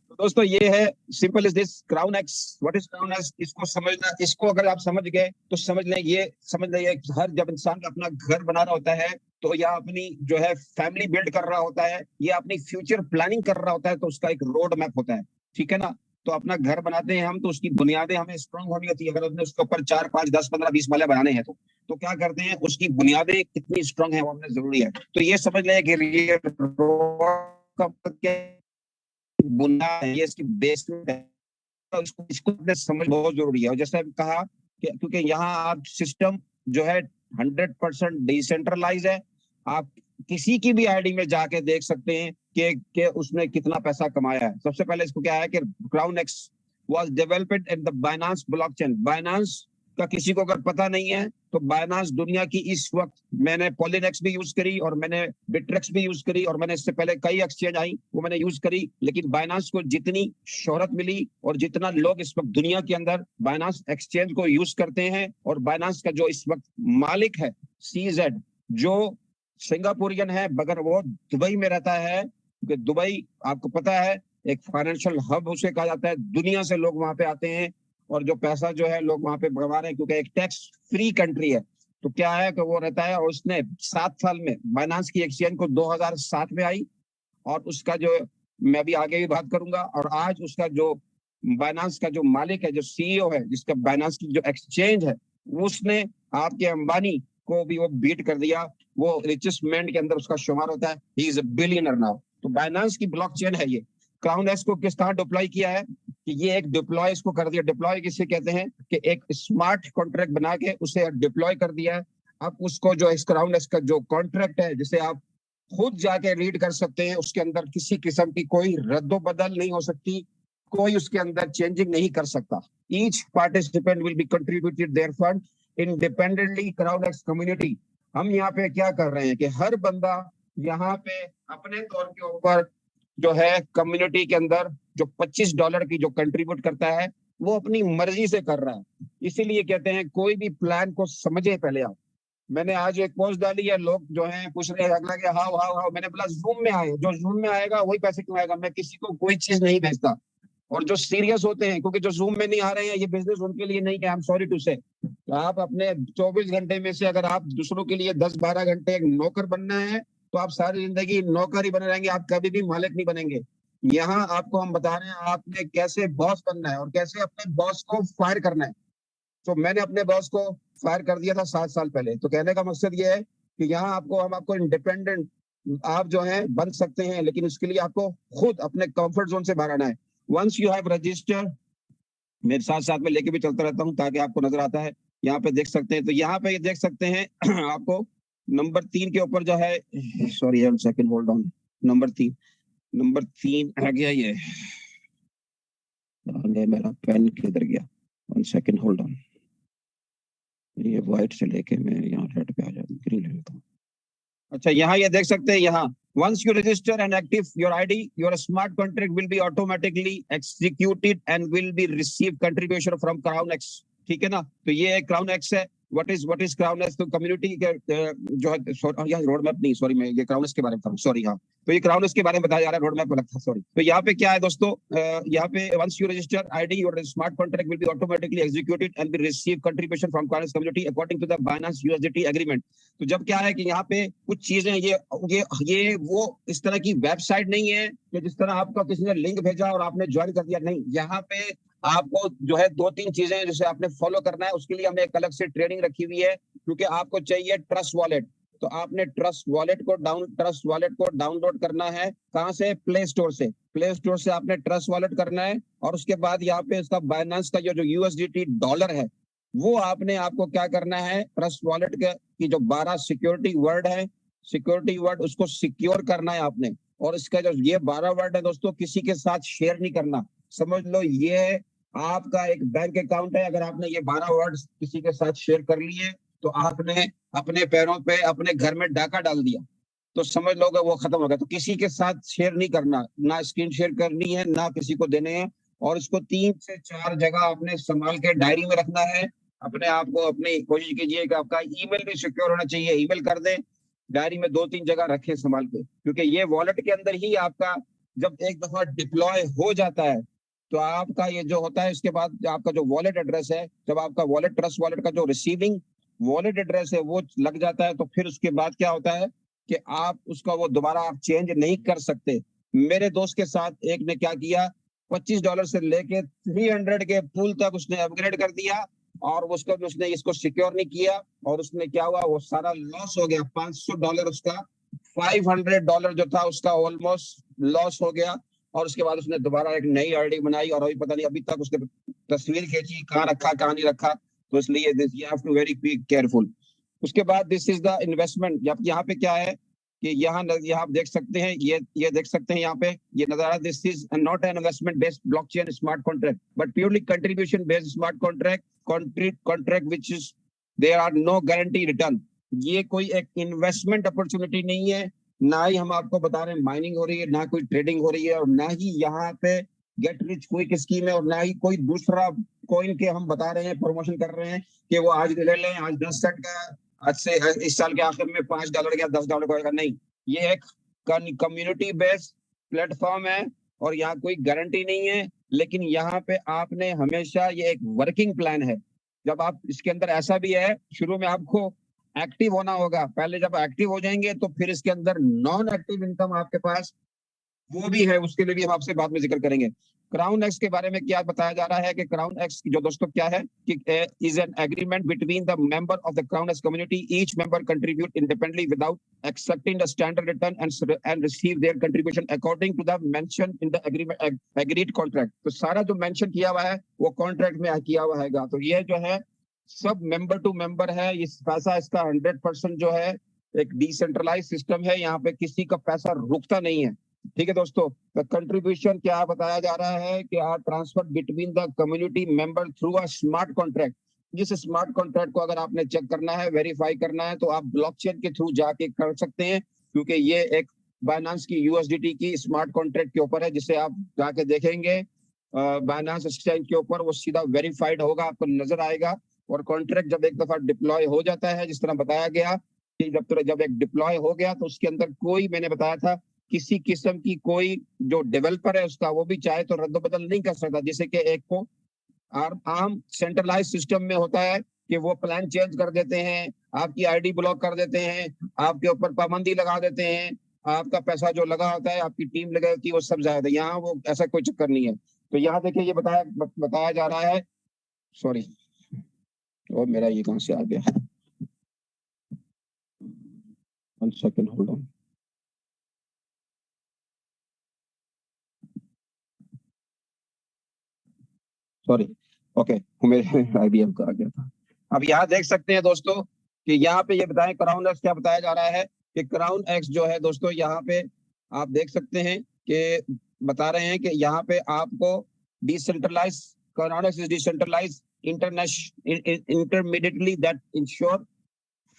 तो दोस्तों ये है, simple is this, crown x. What is crown x? इसको समझना, इसको अगर आप समझ गए तो समझ लें, ये समझ लें, हर जब इंसान अपना घर बना रहा होता है तो या अपनी जो है फैमिली बिल्ड कर रहा होता है या अपनी फ्यूचर प्लानिंग कर रहा होता है, तो उसका एक रोड मैप होता है, ठीक है ना। तो अपना घर बनाते हैं हम, तो उसकी बुनियादें हमें स्ट्रांग होनी होती है। अगर उसने उसके ऊपर 4, 5, 10, 15, 20 माले बनाने हैं तो क्या करते हैं, उसकी बुनियादें कितनी स्ट्रांग है वो हमें जरूरी है। तो ये समझ लें कि बुनियाद है, ये इसकी बेसमेंट है, तो इसको अपने समझ बहुत जरूरी है। और जैसे कहा कि क्योंकि यहाँ आप सिस्टम जो है 100% डिसेंट्रलाइज है, आप किसी की भी आईडी में जाके देख सकते हैं कि उसने कितना पैसा कमाया है। सबसे पहले इसको क्या है कि crown x was developed in the Binance blockchain. Binance का किसी को अगर पता नहीं है तो बाइनांस दुनिया की इस वक्त, मैंने पॉलिनेक्स भी यूज करी और मैंने बिट्रेक्स भी यूज करी और मैंने इससे पहले कई एक्सचेंज आई वो मैंने यूज करी, लेकिन बाइनांस को जितनी शोहरत मिली और जितना लोग इस वक्त दुनिया के अंदर बाइनांस एक्सचेंज को यूज करते हैं, और बाइनांस का जो इस वक्त मालिक है CZ, जो सिंगापुरियन है मगर वो दुबई में रहता है, क्योंकि दुबई आपको पता है एक फाइनेंशियल हब उसे कहा जाता है, दुनिया से लोग वहां पे आते हैं और जो पैसा जो है लोग वहां पे भरवा रहे हैं, क्योंकि एक टैक्स फ्री कंट्री है। तो क्या है कि वो रहता है, और उसने 7 साल में बाइनांस की एक्सचेंज को 2007 में आई, और उसका जो, मैं भी आगे भी बात करूंगा, और आज उसका जो बाइनांस का जो मालिक है, जो CEO है, जिसका बाइनांस की जो एक्सचेंज है, उसने आपके अंबानी को भी वो बीट कर दिया, वो रिचेस्ट मैन के अंदर उसका शुमार होता है, he is a billionaire now. तो बाइनांस की ब्लॉकचेन है ये। क्राउन एक्स को किस तरह डिप्लॉय किया है कि ये एक डिप्लॉय इसको कर दिया। डिप्लॉय किसे कहते हैं कि एक स्मार्ट कॉन्ट्रैक्ट बना के उसे डिप्लॉय कर दिया है। अब उसको जो इस क्राउन एक्स का जो कॉन्ट्रैक्ट है, जिसे आप खुद जाके रीड कर सकते हैं, उसके अंदर किसी किस्म की कोई रद्दो बदल नहीं हो सकती, कोई उसके अंदर चेंजिंग नहीं कर सकता। Each participant will be contributed their fund independently. Crown X community, हम यहाँ पे क्या कर रहे हैं कि हर बंदा यहाँ पे अपने तौर के ऊपर जो है कम्युनिटी के अंदर जो $25 की जो कंट्रीब्यूट करता है वो अपनी मर्जी से कर रहा है। इसीलिए कहते हैं कोई भी प्लान को समझे पहले आप। मैंने आज एक पोस्ट डाली है, लोग जो हैं पूछ रहे हैं अगला के हाउ हाउ हाउ, मैंने बोला जूम में आए, जो जूम में आएगा वही पैसे कमाएगा, मैं किसी को कोई चीज नहीं भेजता। और जो सीरियस होते हैं, क्योंकि जो जूम में नहीं आ रहे हैं, ये बिजनेस उनके लिए नहीं है, आई एम सॉरी टू से। आप अपने 24 घंटे में से अगर आप दूसरों के लिए 10-12 घंटे एक नौकर बनना है तो आप सारी जिंदगी नौकर ही बने रहेंगे, आप कभी भी मालिक नहीं बनेंगे। यहाँ आपको हम बता रहे हैं आपने कैसे बॉस बनना है और कैसे अपने बॉस को फायर करना है। तो मैंने अपने बॉस को फायर कर दिया था 7 साल पहले। तो कहने का मकसद ये है कि यहाँ हम आपको इंडिपेंडेंट आप जो है बन सकते हैं, लेकिन उसके लिए आपको खुद अपने कंफर्ट जोन से बाहर आना है। वंस यू हैव रजिस्टर, मेरे साथ साथ में लेके भी चलता रहता हूँ ताकि आपको नजर आता है, यहाँ पे देख सकते हैं। तो यहाँ पे देख सकते हैं आपको नंबर 3 के ऊपर जो है, sorry 1 second hold on, number 3 आ गया, ये मेरा पेन किधर गया, 1 सेकंड होल्ड ऑन, ये व्हाइट से लेके मैं यहाँ रेड पे आ जाता हूँ, ग्रीन ले लेता हूँ। अच्छा यहाँ ये देख सकते हैं, यहाँ once you register and active your ID, your smart contract will be automatically executed and will be receive contribution from Crown X, ठीक है ना। तो ये Crown X है। what is Crown X? तो कम्युनिटी के जो है, यहाँ रोड मैप नहीं, सॉरी मैं ये Crown X के बारे में बता रहा हूँ, सॉरी। हाँ तो ये Crown X के बारे में बताया जा रहा है, रोड मैप अलग था, सॉरी। तो यहाँ पे क्या है दोस्तों, यहाँ पे once you register ID, your smart contract will be automatically executed and will receive contribution from Crown X community according to the Binance USDT agreement। तो जब क्या है कि यहाँ पे कुछ चीजें ये वो इस तरह की वेबसाइट नहीं है कि जिस तरह आपका किसी ने लिंक भेजा और आपने ज्वाइन कर दिया, नहीं। यहाँ पे आपको जो है 2-3 चीजें जिसे आपने फॉलो करना है, उसके लिए हमने एक अलग से ट्रेनिंग रखी हुई है, क्योंकि आपको चाहिए ट्रस्ट वॉलेट। तो आपने ट्रस्ट वॉलेट को डाउनलोड करना है, कहाँ से? प्ले स्टोर से। प्ले स्टोर से आपने ट्रस्ट वॉलेट करना है, और उसके बाद यहाँ पे इसका बाइनेंस का जो USDT डॉलर है वो आपको क्या करना है, ट्रस्ट वॉलेट की जो 12 सिक्योरिटी वर्ड उसको सिक्योर करना है आपने। और इसका जो ये 12 वर्ड है दोस्तों, किसी के साथ शेयर नहीं करना। समझ लो ये आपका एक बैंक अकाउंट है, अगर आपने ये 12 वर्ड किसी के साथ शेयर कर लिए तो आपने अपने पैरों पे अपने घर में डाका डाल दिया, तो समझ लोगे वो खत्म हो गया। तो किसी के साथ शेयर नहीं करना, ना स्क्रीन शेयर करनी है, ना किसी को देने हैं। और इसको 3 से 4 जगह आपने संभाल के डायरी में रखना है, अपने आप को अपनी कोशिश कीजिए कि आपका ईमेल भी सिक्योर होना चाहिए। ईमेल कर दें, डायरी में 2-3 जगह रखें संभाल के, क्योंकि ये वॉलेट के अंदर ही आपका जब एक दफा डिप्लॉय हो जाता है तो आपका ये जो होता है, इसके बाद आपका जो वॉलेट एड्रेस है, जब आपका वॉलेट ट्रस्ट वॉलेट का जो रिसीविंग वॉलेट एड्रेस है वो लग जाता है, तो फिर उसके बाद क्या होता है कि आप उसका वो दोबारा आप चेंज नहीं कर सकते। मेरे दोस्त के साथ एक ने क्या किया, $25 से लेके 300 के पूल तक उसने अपग्रेड कर दिया और उसने इसको सिक्योर नहीं किया और उसने क्या हुआ, वो सारा लॉस हो गया। $500 उसका, $500 जो था उसका ऑलमोस्ट लॉस हो गया। और उसके बाद उसने दोबारा एक नई आईडी बनाई और अभी पता नहीं अभी तक उसने तस्वीर खींची, कहाँ रखा कहाँ नहीं रखा। तो इसलिए this you have to very be careful. उसके बाद दिस इज द इन्वेस्टमेंट। यहाँ पे क्या है कि यहाँ आप देख सकते हैं, ये देख सकते हैं यहाँ पे ये नजारा, this is not an investment based blockchain smart contract but purely contribution based smart contract which is there are no guarantee return. ये कोई एक इन्वेस्टमेंट अपॉर्चुनिटी नहीं है, ना ही हम आपको बता रहे हैं माइनिंग हो रही है, ना कोई ट्रेडिंग हो रही है, और ना ही यहाँ पे गेट रिच क्विक स्कीम है, और ना ही कोई दूसरा कॉइन के हम बता रहे हैं, प्रमोशन कर रहे हैं कि वो आज ले लें, आज 10 सेंट का, आज से इस साल के आखिर में $5 या $10 का होगा। नहीं, ये एक कम्युनिटी बेस्ड प्लेटफॉर्म है और यहाँ कोई गारंटी नहीं है, लेकिन यहाँ पे आपने हमेशा ये एक वर्किंग प्लान है। जब आप इसके अंदर ऐसा भी है, शुरू में आपको एक्टिव होना होगा, पहले जब एक्टिव हो जाएंगे तो फिर इसके अंदर नॉन एक्टिव इनकम आपके पास वो भी है, उसके लिए भी हम आपसे बाद में जिक्र करेंगे। क्राउन एक्स के बारे में क्या बताया जा रहा है कि क्राउन एक्स जो दोस्तों क्या है कि is an agreement between the member of the crown X community, each member contribute independently without excepting the standard return and receive their contribution according to the mention in the agreement agreed contract. तो सारा जो mention किया हुआ है वो contract में किया हुआ है। तो ये जो है सब मेंबर टू मेंबर है। इस पैसा इसका 100% जो है एक डिसेंट्रलाइज सिस्टम है, यहाँ पे किसी का पैसा रुकता नहीं है। ठीक है दोस्तों, द कंट्रीब्यूशन क्या बताया जा रहा है कि are transfer between the community member through a smart contract. जिस स्मार्ट कॉन्ट्रैक्ट को अगर आपने चेक करना है, वेरीफाई करना है, तो आप ब्लॉकचेन के थ्रू जाके कर सकते हैं, क्योंकि ये एक बाइनेंस की USDT की स्मार्ट कॉन्ट्रैक्ट के ऊपर है, जिसे आप जाके देखेंगे बाइनेंस एक्सचेंज के ऊपर, वो सीधा वेरीफाइड होगा, आपको नजर आएगा। और कॉन्ट्रैक्ट जब एक दफा डिप्लॉय हो जाता है, जिस तरह बताया गया कि जब एक डिप्लॉय हो गया तो उसके अंदर कोई, मैंने बताया था, किसी किस्म की कोई जो डेवलपर है उसका वो भी चाहे तो रद्द बदल नहीं कर सकता। जैसे कि एक को आम सेंट्रलाइज सिस्टम में होता है कि वो प्लान चेंज कर देते हैं, आपकी आईडी ब्लॉक कर देते हैं, आपके ऊपर पाबंदी लगा देते हैं, आपका पैसा जो लगा होता है, आपकी टीम लगा होती है, वो सब जाता है। यहाँ वो ऐसा कोई चक्कर नहीं है। तो यहाँ देखिए ये बताया जा रहा है, सॉरी, और मेरा ये कहाँ से आ गया, 1 second hold on. Sorry, okay, मेरे IBM का आ गया था। अब यहाँ देख सकते हैं दोस्तों कि यहाँ पे ये बताएं क्राउन एक्स क्या बताया जा रहा है कि क्राउन एक्स जो है दोस्तों, यहाँ पे आप देख सकते हैं कि बता रहे हैं कि यहाँ पे आपको decentralise, crown X is decentralise intermediately that ensure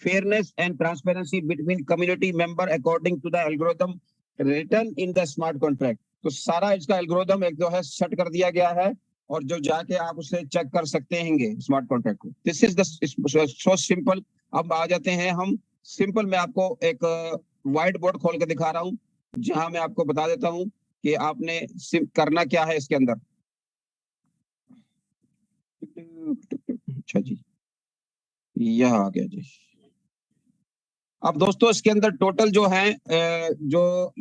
fairness and transparency between community member according to the algorithm written in the smart contract। तो सारा इसका एल्गोरिथम एक जो है सेट कर दिया गया है और जो जाके आप उसे चेक कर सकते हैं स्मार्ट कॉन्ट्रैक्ट को। This is the so simple. अब आ जाते हैं हम सिंपल, मैं आपको एक व्हाइट बोर्ड खोल के दिखा रहा हूँ, जहां मैं आपको बता देता हूँ कि आपने करना क्या है इसके अंदर। अच्छा जी, यह आ गया जी। अब दोस्तों इसके अंदर टोटल जो है जो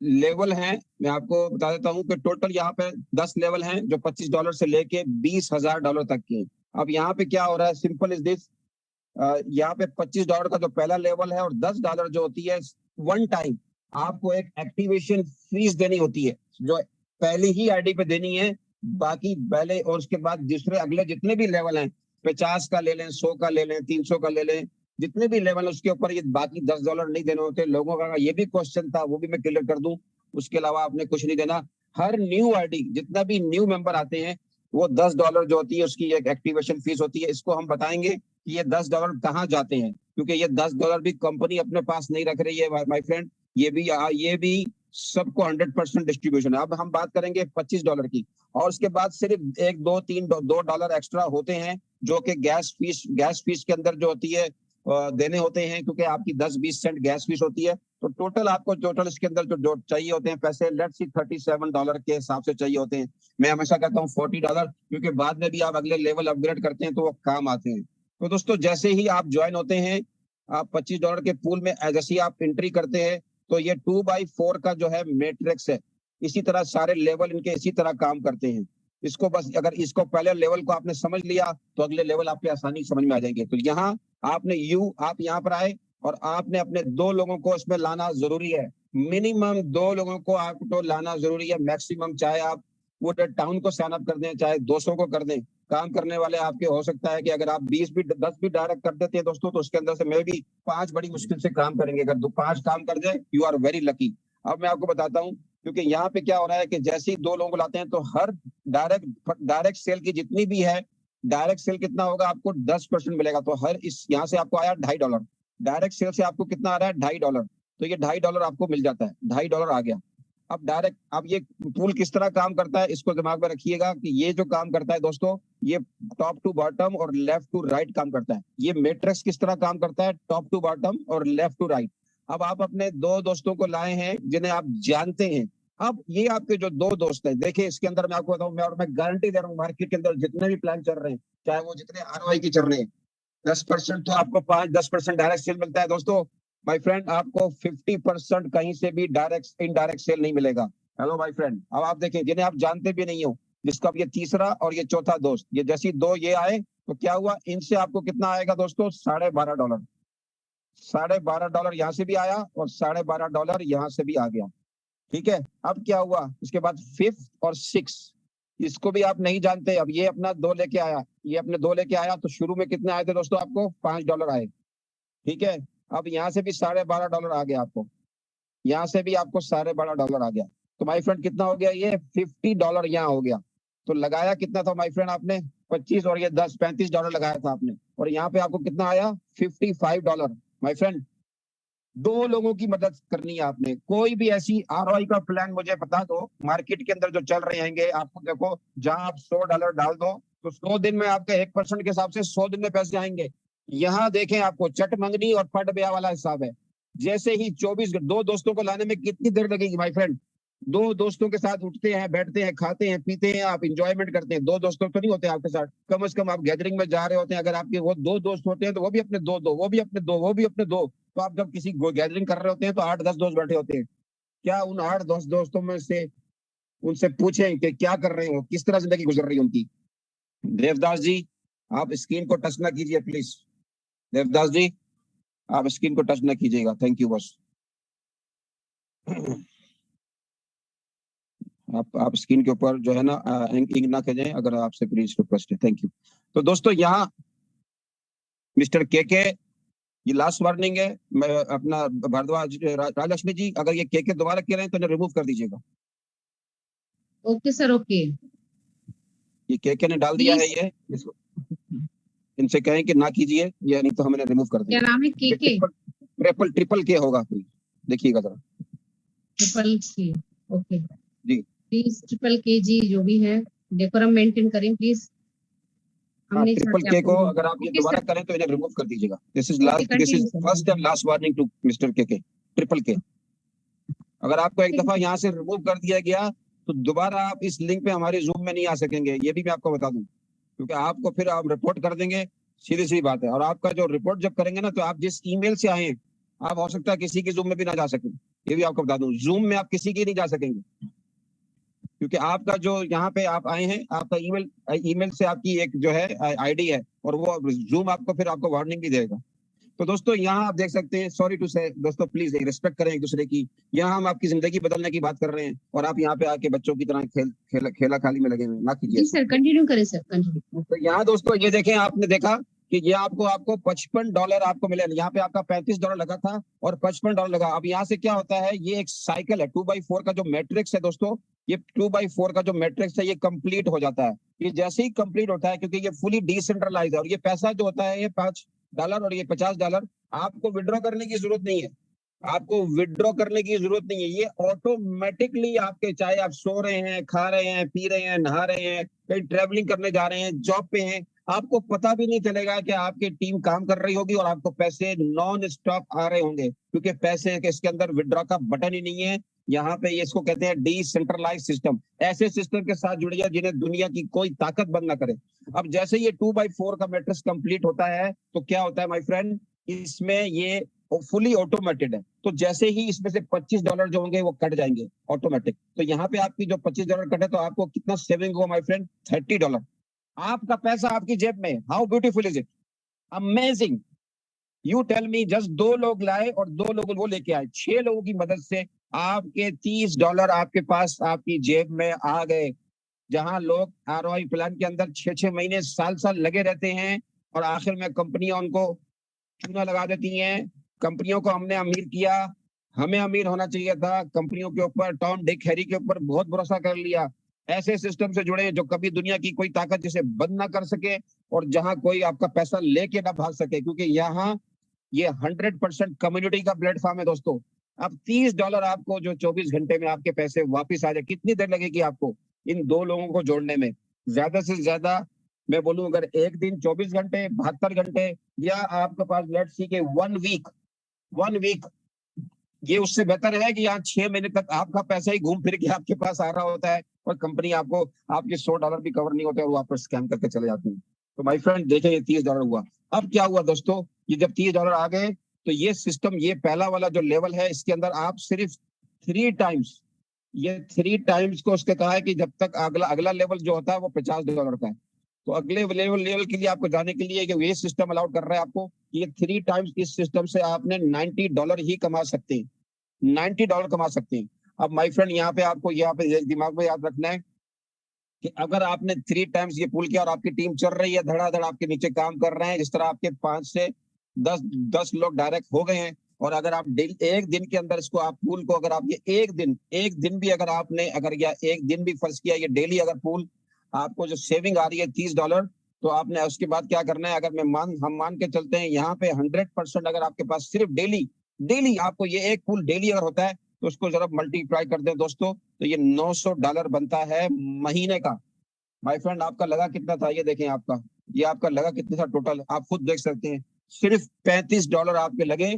लेवल हैं, मैं आपको बता देता हूं कि टोटल यहाँ पे 10 लेवल हैं जो $25 से लेके $20,000 तक के। अब यहाँ पे क्या हो रहा है, सिंपल इज दिस, यहाँ पे $25 का जो पहला लेवल है और $10 जो होती है वन टाइम आपको एक एक्टिवेशन फीस देनी होती है, जो पहली ही आईडी पे देनी है। बाकी पहले और उसके बाद दूसरे अगले जितने भी लेवल हैं, 50 का ले लें, 100 का ले लें, 300 का ले लें, जितने भी लेवल उसके ऊपर ये बाकी $10 नहीं देने होते। लोगों का ये भी क्वेश्चन था, वो भी मैं क्लियर कर दूं। उसके अलावा आपने कुछ नहीं देना। हर न्यू आईडी, जितना भी न्यू मेंबर आते हैं, वो $10 जो होती है उसकी एक एक्टिवेशन फीस होती है। इसको हम बताएंगे कि ये $10 कहाँ जाते हैं, क्योंकि ये $10 भी कंपनी अपने पास नहीं रख रही है माय फ्रेंड, ये भी सबको 100% डिस्ट्रीब्यूशन है। अब हम बात करेंगे $25 की, और उसके बाद सिर्फ 1, 2, 3, $2 एक्स्ट्रा होते हैं जो कि गैस फीस के अंदर जो होती है देने होते हैं, क्योंकि आपकी 10-20 सेंट गैस फीस होती है। तो टोटल इसके अंदर जो चाहिए होते हैं पैसे, लेट्स सी $37 के हिसाब से चाहिए होते हैं। मैं हमेशा कहता हूँ $40, क्योंकि बाद में भी आप अगले लेवल अपग्रेड करते हैं तो वो काम आते हैं। तो दोस्तों जैसे ही आप ज्वाइन होते हैं, आप $25 के पूल में जैसे ही आप एंट्री करते हैं, तो ये 2x4 का जो है मैट्रिक्स है। इसी तरह सारे लेवल इनके इसी तरह काम करते हैं। इसको बस अगर इसको पहले लेवल को आपने समझ लिया तो अगले लेवल आपके आसानी समझ में आ जाएंगे। तो यहाँ आपने आप यहाँ पर आए और आपने अपने 2 लोगों को इसमें लाना जरूरी है। मिनिमम 2 लोगों को आपको लाना जरूरी है, मैक्सिमम। चाहे आप पूरे टाउन को साइन अप कर दें, चाहे 200 को कर दें, काम करने वाले आपके हो सकता है कि अगर आप 10 भी डायरेक्ट कर देते हैं दोस्तों, तो उसके अंदर से मैं भी 5 बड़ी मुश्किल से काम करेंगे। अगर 5 काम कर जाए, यू आर वेरी लकी। अब मैं आपको बताता हूँ, क्योंकि यहाँ पे क्या हो रहा है कि जैसे ही 2 लोगों को लाते हैं तो हर डायरेक्ट सेल की जितनी भी है, डायरेक्ट सेल कितना होगा आपको 10% मिलेगा। तो हर इस यहाँ से आपको आया $2.5, डायरेक्ट सेल से आपको कितना आ रहा है $2.5, तो ये $2.5 आपको मिल जाता है, $2.5 आ गया। अब ये पूल किस तरह काम करता है इसको दिमाग में रखिएगा कि ये जो काम करता है दोस्तों, ये टॉप टू बॉटम और लेफ्ट टू राइट काम करता है। ये मैट्रिक्स किस तरह काम करता है, टॉप टू बॉटम और लेफ्ट टू राइट। अब आप अपने 2 दोस्तों को लाए हैं जिन्हें आप जानते हैं। अब ये आपके जो 2 दोस्त हैं, देखिए इसके अंदर मैं आपको बताऊं, मैं गारंटी दे रहा हूँ, मार्केट के अंदर जितने भी प्लान चल रहे हैं, चाहे वो जितने ROI की चल रहे हैं, 10% तो आपको 5-10% डायरेक्ट सेल मिलता है दोस्तों। माय फ्रेंड, आपको 50% कहीं से भी डायरेक्ट इनडायरेक्ट सेल नहीं मिलेगा। हेलो माय फ्रेंड, अब आप देखें जिन्हें आप जानते भी नहीं हो, जिसका ये तीसरा और ये चौथा दोस्त, ये जैसी 2 ये आए तो क्या हुआ, इनसे आपको कितना आएगा दोस्तों, $12.5। $12.5 यहाँ से भी आया और $12.5 यहाँ से भी आ गया। ठीक है, अब क्या हुआ, इसके बाद 5th और 6th, इसको भी आप नहीं जानते। अब ये अपना 2 लेके आया, ये अपने 2 लेके आया, तो शुरू में कितने आए थे दोस्तों, आपको $5 आए। ठीक है, अब यहाँ से भी $12.5 आ गया आपको, यहाँ से भी आपको $12.5 आ गया। तो माय फ्रेंड कितना हो गया, ये $50 यहाँ हो गया। तो लगाया कितना था माय फ्रेंड आपने, 25 और ये 10, $35 लगाया था आपने, और यहाँ पे आपको कितना आया, $55। माय फ्रेंड, 2 लोगों की मदद करनी है आपने। कोई भी ऐसी ROI का प्लान मुझे बता दो मार्केट के अंदर जो चल रहे हैं, आपको देखो जहां आप $100 डाल दो तो 100 दिन में आपके 1% के हिसाब से 100 दिन में पैसे आएंगे। यहाँ देखें, आपको चट मंगनी और पट ब्याह वाला हिसाब है। जैसे ही 2 दोस्तों को लाने में कितनी देर लगेगी माय फ्रेंड, 2 दोस्तों के साथ उठते हैं, बैठते हैं, खाते हैं, पीते हैं, आप इंजॉयमेंट करते हैं। 2 दोस्तों तो नहीं होते आपके साथ, कम से कम आप गैदरिंग में जा रहे होते हैं। अगर आपके वो 2 दोस्त होते हैं तो वो भी अपने 2, वो भी अपने 2, वो भी अपने 2, तो आप जब किसी गैदरिंग कर रहे होते हैं तो 8-10 दोस्त बैठे होते हैं। क्या उन 8-10 दोस्तों में से उनसे पूछें कि क्या कर रहे हो, किस तरह जिंदगी गुजर रही है उनकी। देवदास जी, आप स्क्रीन को टच ना कीजिए प्लीज। देवदास जी, आप स्क्रीन को टच ना कीजिएगा, थैंक यू। बस आप स्क्रीन के ऊपर जो है ना इंक ना करें, अगर आपसे प्लीज रिक्वेस्ट है, थैंक यू। तो दोस्तों यहाँ मिस्टर के ये लास्ट वार्निंग है। मैं अपना भारद्वाज राजलक्ष्मी जी, अगर ये के दोबारा कह रहे हैं तो इन्हें रिमूव कर दीजिएगा। Okay sir, okay. ये के ने डाल दिया है, ये इनसे कहें कि ना कीजिए, या नहीं तो हम इन्हें रिमूव कर देंगे। क्या नाम है, के? ट्रिपल के होगा कोई, देखिएगा जरा। ट्रिपल के, ओके जी प्लीज। ट्रिपल के जी जो भी है, डेकोरम मेंटेन करें प्लीज। ट्रिपल के को अगर आप ये दोबारा करें तो इन्हें रिमूव कर दीजिएगा। This is first and last warning to mister K. Triple K, अगर आपको एक दफा यहाँ से रिमूव कर दिया गया तो दोबारा आप इस लिंक पे हमारे जूम में नहीं आ सकेंगे, ये भी मैं आपको बता दूं, क्योंकि आपको फिर आप रिपोर्ट कर देंगे, सीधी सी बात है। और आपका जो रिपोर्ट जब करेंगे ना, तो आप जिस ईमेल से आए आप हो सकता है किसी की जूम में भी ना जा सकें, ये भी आपको बता दूं। जूम में आप किसी की नहीं जा सकेंगे, क्योंकि आपका जो यहाँ पे आप आए हैं, आपका ईमेल से आपकी एक जो है आईडी है, और वो जूम आपको फिर आपको वार्निंग भी देगा। तो दोस्तों यहाँ आप देख सकते हैं, सॉरी टू से दोस्तों, प्लीज रिस्पेक्ट करें एक दूसरे की। यहाँ हम आपकी जिंदगी बदलने की बात कर रहे हैं और आप यहाँ पे आके बच्चों की तरह खेला खाली में लगे हुए, ना कीजिए सर। कंटिन्यू करें सर, कंटिन्यू। तो यहाँ दोस्तों ये देखें, आपने देखा कि ये आपको $55 आपको मिले। यहाँ पे आपका $35 लगा था और $55 लगा। अब यहाँ से क्या होता है, ये एक साइकिल है। 2x4 का जो मैट्रिक्स है दोस्तों, ये 2x4 का जो मैट्रिक्स है ये कंप्लीट हो जाता है। ये जैसे ही कंप्लीट होता है, क्योंकि ये फुली डिसेंट्रलाइज है, और ये पैसा जो होता है ये $5 और ये $50, आपको विड्रॉ करने की जरूरत नहीं है। आपको विड्रॉ करने की जरूरत नहीं है, ये ऑटोमेटिकली आपके, चाहे आप सो रहे हैं, खा रहे हैं, पी रहे हैं, नहा रहे हैं, कहीं ट्रेवलिंग करने जा रहे हैं, जॉब पे हैं, आपको पता भी नहीं चलेगा कि आपकी टीम काम कर रही होगी और आपको पैसे नॉन स्टॉप आ रहे होंगे, क्योंकि पैसे के इसके अंदर विड्रॉ का बटन ही नहीं है। यहाँ पे इसको कहते हैं डिसेंट्रलाइज सिस्टम। ऐसे सिस्टम के साथ जुड़िए जिन्हें दुनिया की कोई ताकत बंद ना करे। अब जैसे ये 2x4 का मैट्रिक्स कंप्लीट होता है तो क्या होता है माय फ्रेंड, इसमें ये फुली ऑटोमेटेड है। तो जैसे ही इसमें से $25 जो होंगे वो कट जाएंगे ऑटोमेटिक। तो यहाँ पे आपकी जो $25 कटे तो आपको कितना सेविंग हुआ माय फ्रेंड, $30। आपका पैसा आपकी जेब में। How beautiful is it, amazing. You tell me, just 2 लोग लाए और 2 लोग वो लेके आए, 6 लोगों की मदद से आपके $30 आपके पास आपकी जेब में आ गए। जहां लोग आरओआई प्लान के अंदर 6-6 महीने, साल लगे रहते हैं और आखिर में कंपनियां उनको चूना लगा देती हैं। कंपनियों को हमने अमीर किया, हमें अमीर होना चाहिए था, कंपनियों के ऊपर, टॉम डिक हैरी के ऊपर बहुत भरोसा कर लिया। ऐसे सिस्टम से जुड़े जो कभी दुनिया की कोई ताकत जिसे बंद ना कर सके और जहां कोई आपका पैसा लेके ना भाग सके, क्योंकि यहाँ ये 100% कम्युनिटी का प्लेटफॉर्म है दोस्तों। अब $30 आपको जो 24 घंटे में आपके पैसे वापिस आ जाए, कितनी देर लगेगी आपको इन 2 लोगों को जोड़ने में? ज्यादा से ज्यादा मैं बोलूं, अगर एक दिन 24 घंटे, 72 घंटे, या आपके पास लेट्स सी के 1 वीक, ये उससे बेहतर है कि यहाँ 6 महीने तक आपका पैसा ही घूम फिर के आपके पास आ रहा होता है और कंपनी आपको आपके $100 भी कवर नहीं होते और वापस स्कैम करके चले जाती है। तो माय फ्रेंड देखें, ये $30 हुआ। अब क्या हुआ दोस्तों, ये जब $30 आ गए तो ये सिस्टम, ये पहला वाला जो लेवल है, इसके अंदर आप सिर्फ 3 टाइम्स, ये 3 टाइम्स को उसके कहा है कि जब तक अगला लेवल जो होता है वो $50 का है। तो अगले लेवल के लिए आपको जाने के लिए कि ये सिस्टम अलाउड कर रहा है आपको, ये 3 टाइम्स इस सिस्टम से आपने $90 ही कमा सकते हैं, $90 कमा सकते हैं। अब माय फ्रेंड यहाँ पे आपको यहाँ पे दिमाग में याद रखना है कि अगर आपने 3 टाइम्स ये पुल किया और आपकी टीम चल रही है, धड़ाधड़ आपके नीचे काम कर रहे हैं, जिस तरह आपके 5 से 10 लोग डायरेक्ट हो गए हैं, और अगर आप एक दिन के अंदर इसको आप पूल को, अगर आप ये एक दिन भी अगर आपने, अगर या एक दिन भी फर्ज किया ये डेली, अगर पूल आपको जो सेविंग आ रही है $30, तो आपने उसके बाद क्या करना है, अगर हम मान के चलते हैं यहाँ पे 100%, अगर आपके पास सिर्फ डेली आपको ये एक पूल डेली अगर होता है तो उसको जरा मल्टीप्लाई कर दें दोस्तों, तो ये $900 बनता है महीने का। माय फ्रेंड आपका लगा कितना था, ये देखें आपका, ये आपका लगा कितना था टोटल, आप खुद देख सकते हैं। सिर्फ $35 आपके लगे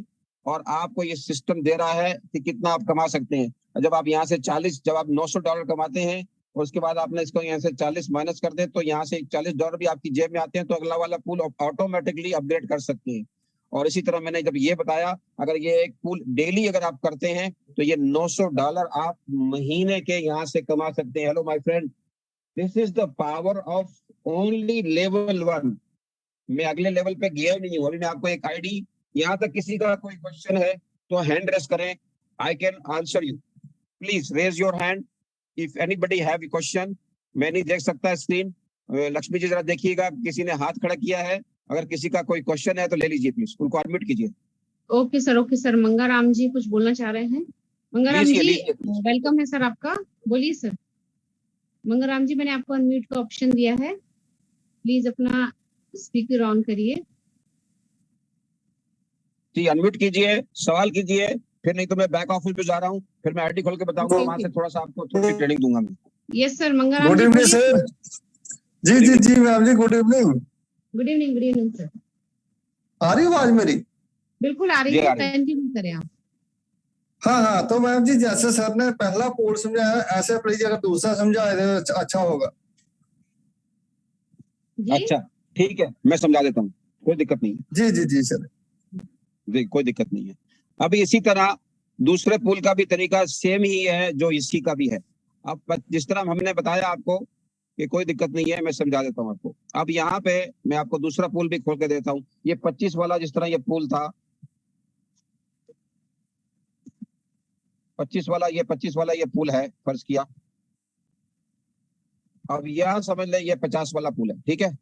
और आपको ये सिस्टम दे रहा है कि कितना आप कमा सकते हैं। जब आप यहाँ से 40, जब आप $900 कमाते हैं और उसके बाद आपने इसको यहाँ से 40 माइनस कर दे तो यहाँ से $40 भी आपकी जेब में आते हैं, तो अगला वाला पूल ऑटोमेटिकली अपग्रेड कर सकते हैं। और इसी तरह मैंने जब ये बताया, अगर ये एक पूल डेली अगर आप करते हैं तो ये $900 आप महीने के यहाँ से कमा सकते हैं। Hello my friend, this is the power of only level 1। मैं अगले लेवल पे गया ही नहीं हूँ, अभी मैं आपको एक आईडी, यहाँ तक किसी का कोई क्वेश्चन है तो हैंड रेस करें, I can answer you. Please raise your hand if anybody have a question. मैं नहीं देख सकता स्क्रीन, लक्ष्मी जी जरा देखिएगा, किसी ने हाथ खड़ा किया है, अगर किसी का कोई क्वेश्चन है तो ले लीजिए, प्लीज उनको एडमिट कीजिए। ओके सर, मंगाराम जी कुछ बोलना चाह रहे हैं। मंगाराम जी वेलकम है सर आपका, बोलिए सर। मंगाराम जी मैंने आपको अनम्यूट का ऑप्शन दिया है, प्लीज अपना स्पीकर ऑन करिए। जी अनम्यूट कीजिए, सवाल कीजिए, फिर नहीं तो मैं बैक ऑफिस पे जा रहा हूँ, फिर मैं आईडी खोल के बताऊंगा, वहां से थोड़ा सा आपको थोड़ी ट्रेनिंग दूंगा मैं। Yes sir, Mangaram good evening sir. जी मैम जी, good evening. Good evening sir. आ रही आवाज मेरी? बिल्कुल आ रही है, कंटिन्यू करें आप। हाँ, तो मैम जी जैसे सर ने पहला पोल समझाया, ऐसे प्लीज अगर दूसरा समझाए तो अच्छा होगा। अच्छा ठीक है, मैं समझा देता हूँ, कोई दिक्कत नहीं है। जी सर, कोई दिक्कत नहीं है। अभी इसी तरह दूसरे पुल का भी तरीका सेम ही है जो इसी का भी है। अब जिस तरह हमने बताया आपको कि कोई दिक्कत नहीं है, मैं समझा देता हूँ आपको। अब यहाँ पे मैं आपको दूसरा पुल भी खोल के देता हूँ। ये 25 वाला, जिस तरह ये पुल था 25 वाला ये पुल है, फर्ज किया। अब यह समझ ले ये 50 वाला पुल है, ठीक है।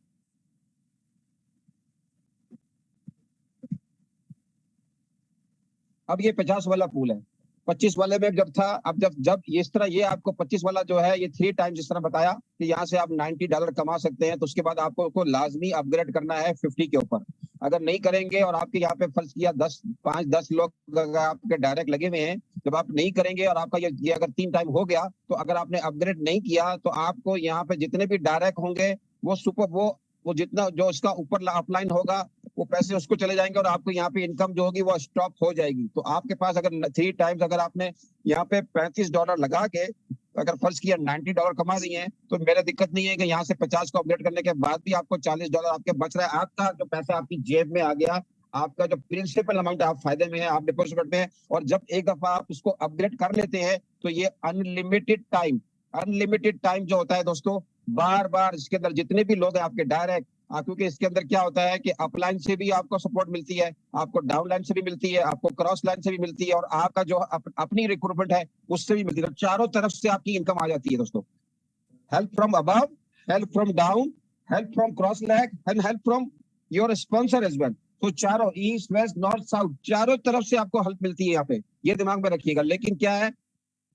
अब ये 50 वाला पुल है, 25 वाले में जब था, अब जब इस तरह ये आपको 25 वाला जो है ये 3 टाइम्स जिस तरह बताया कि यहाँ से आप $90 कमा सकते हैं, तो उसके बाद आपको लाजमी अपग्रेड करना है 50 के ऊपर। अगर नहीं करेंगे और आपके यहाँ पे फर्ज किया 5-10 लोग अगर आपके डायरेक्ट लगे हुए हैं, जब आप नहीं करेंगे और आपका ये अगर 3 टाइम हो गया, तो अगर आपने अपग्रेड नहीं किया तो आपको यहाँ पे जितने भी डायरेक्ट होंगे वो जितना जो उसका ऊपर अपलाइन होगा वो पैसे उसको चले जाएंगे और आपको यहाँ पे इनकम जो होगी वो स्टॉप हो जाएगी। तो आपके पास अगर 3 टाइम्स अगर आपने यहाँ पे $35 लगा के अगर फर्ज किया $90 कमा दिए हैं, तो मेरा दिक्कत नहीं है कि यहाँ से 50 को अपडेट करने के बाद भी आपको $40 आपके बच रहा है। आपका जो पैसा आपकी जेब में आ गया, आपका जो प्रिंसिपल अमाउंट आप फायदे में है, आप डिपॉजिट में है, और जब एक दफा आप उसको अपग्रेड कर लेते हैं तो ये अनलिमिटेड टाइम जो होता है दोस्तों, बार बार इसके अंदर जितने भी लोग हैं आपके डायरेक्ट, क्योंकि इसके अंदर क्या होता है कि अपलाइन से भी आपको सपोर्ट मिलती है, आपको डाउन लाइन से भी मिलती है, आपको क्रॉस लाइन से भी मिलती है, और आपका जो अपनी रिक्रूटमेंट है उससे भी मिलती है। तो चारों तरफ से आपकी इनकम आ जाती है दोस्तों। Help from above, help from down, help from cross leg and help from your sponsor as well. तो चारों ईस्ट वेस्ट नॉर्थ साउथ चारों तरफ से आपको हेल्प मिलती है यहाँ पे, ये दिमाग में रखिएगा। लेकिन क्या है,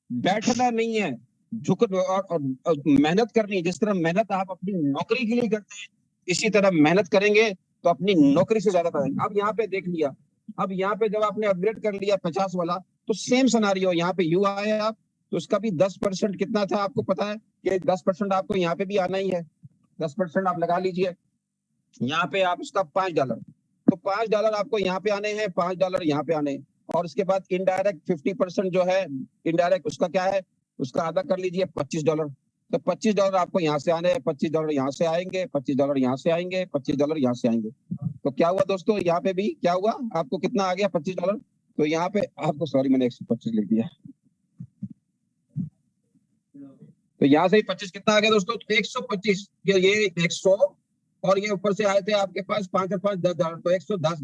बैठना नहीं है, झुक और मेहनत करनी है। जिस तरह मेहनत आप अपनी नौकरी के लिए करते हैं, इसी तरह मेहनत करेंगे तो अपनी नौकरी से ज्यादा करेंगे। अब यहाँ पे देख लिया, अब यहाँ पे जब आपने अपग्रेड कर लिया 50 वाला, तो सेम सिनेरियो यहाँ पे यू आए आप, तो उसका भी 10% कितना था आपको पता है कि 10% आपको यहाँ पे भी आना ही है। 10% आप लगा लीजिए, यहाँ पे आप उसका $5, तो $5 आपको यहाँ पे आने हैं, $5 यहाँ पे आने हैं। और उसके बाद इनडायरेक्ट 50% जो है इनडायरेक्ट, उसका क्या है, उसका आधा कर लीजिए $25। तो $25 आपको यहाँ से आने हैं, $25 यहाँ से आएंगे, $25 यहाँ से आएंगे, $25 यहाँ से आएंगे। तो क्या हुआ दोस्तों, यहाँ पे भी क्या हुआ, आपको कितना आ गया $25। तो यहाँ पे आपको, सॉरी मैंने 125 लिख दिया, तो यहाँ से ही 25 कितना आ गया दोस्तों, 125। ये 100 और ये ऊपर से आए थे आपके पास 5 और 5 $10, तो $110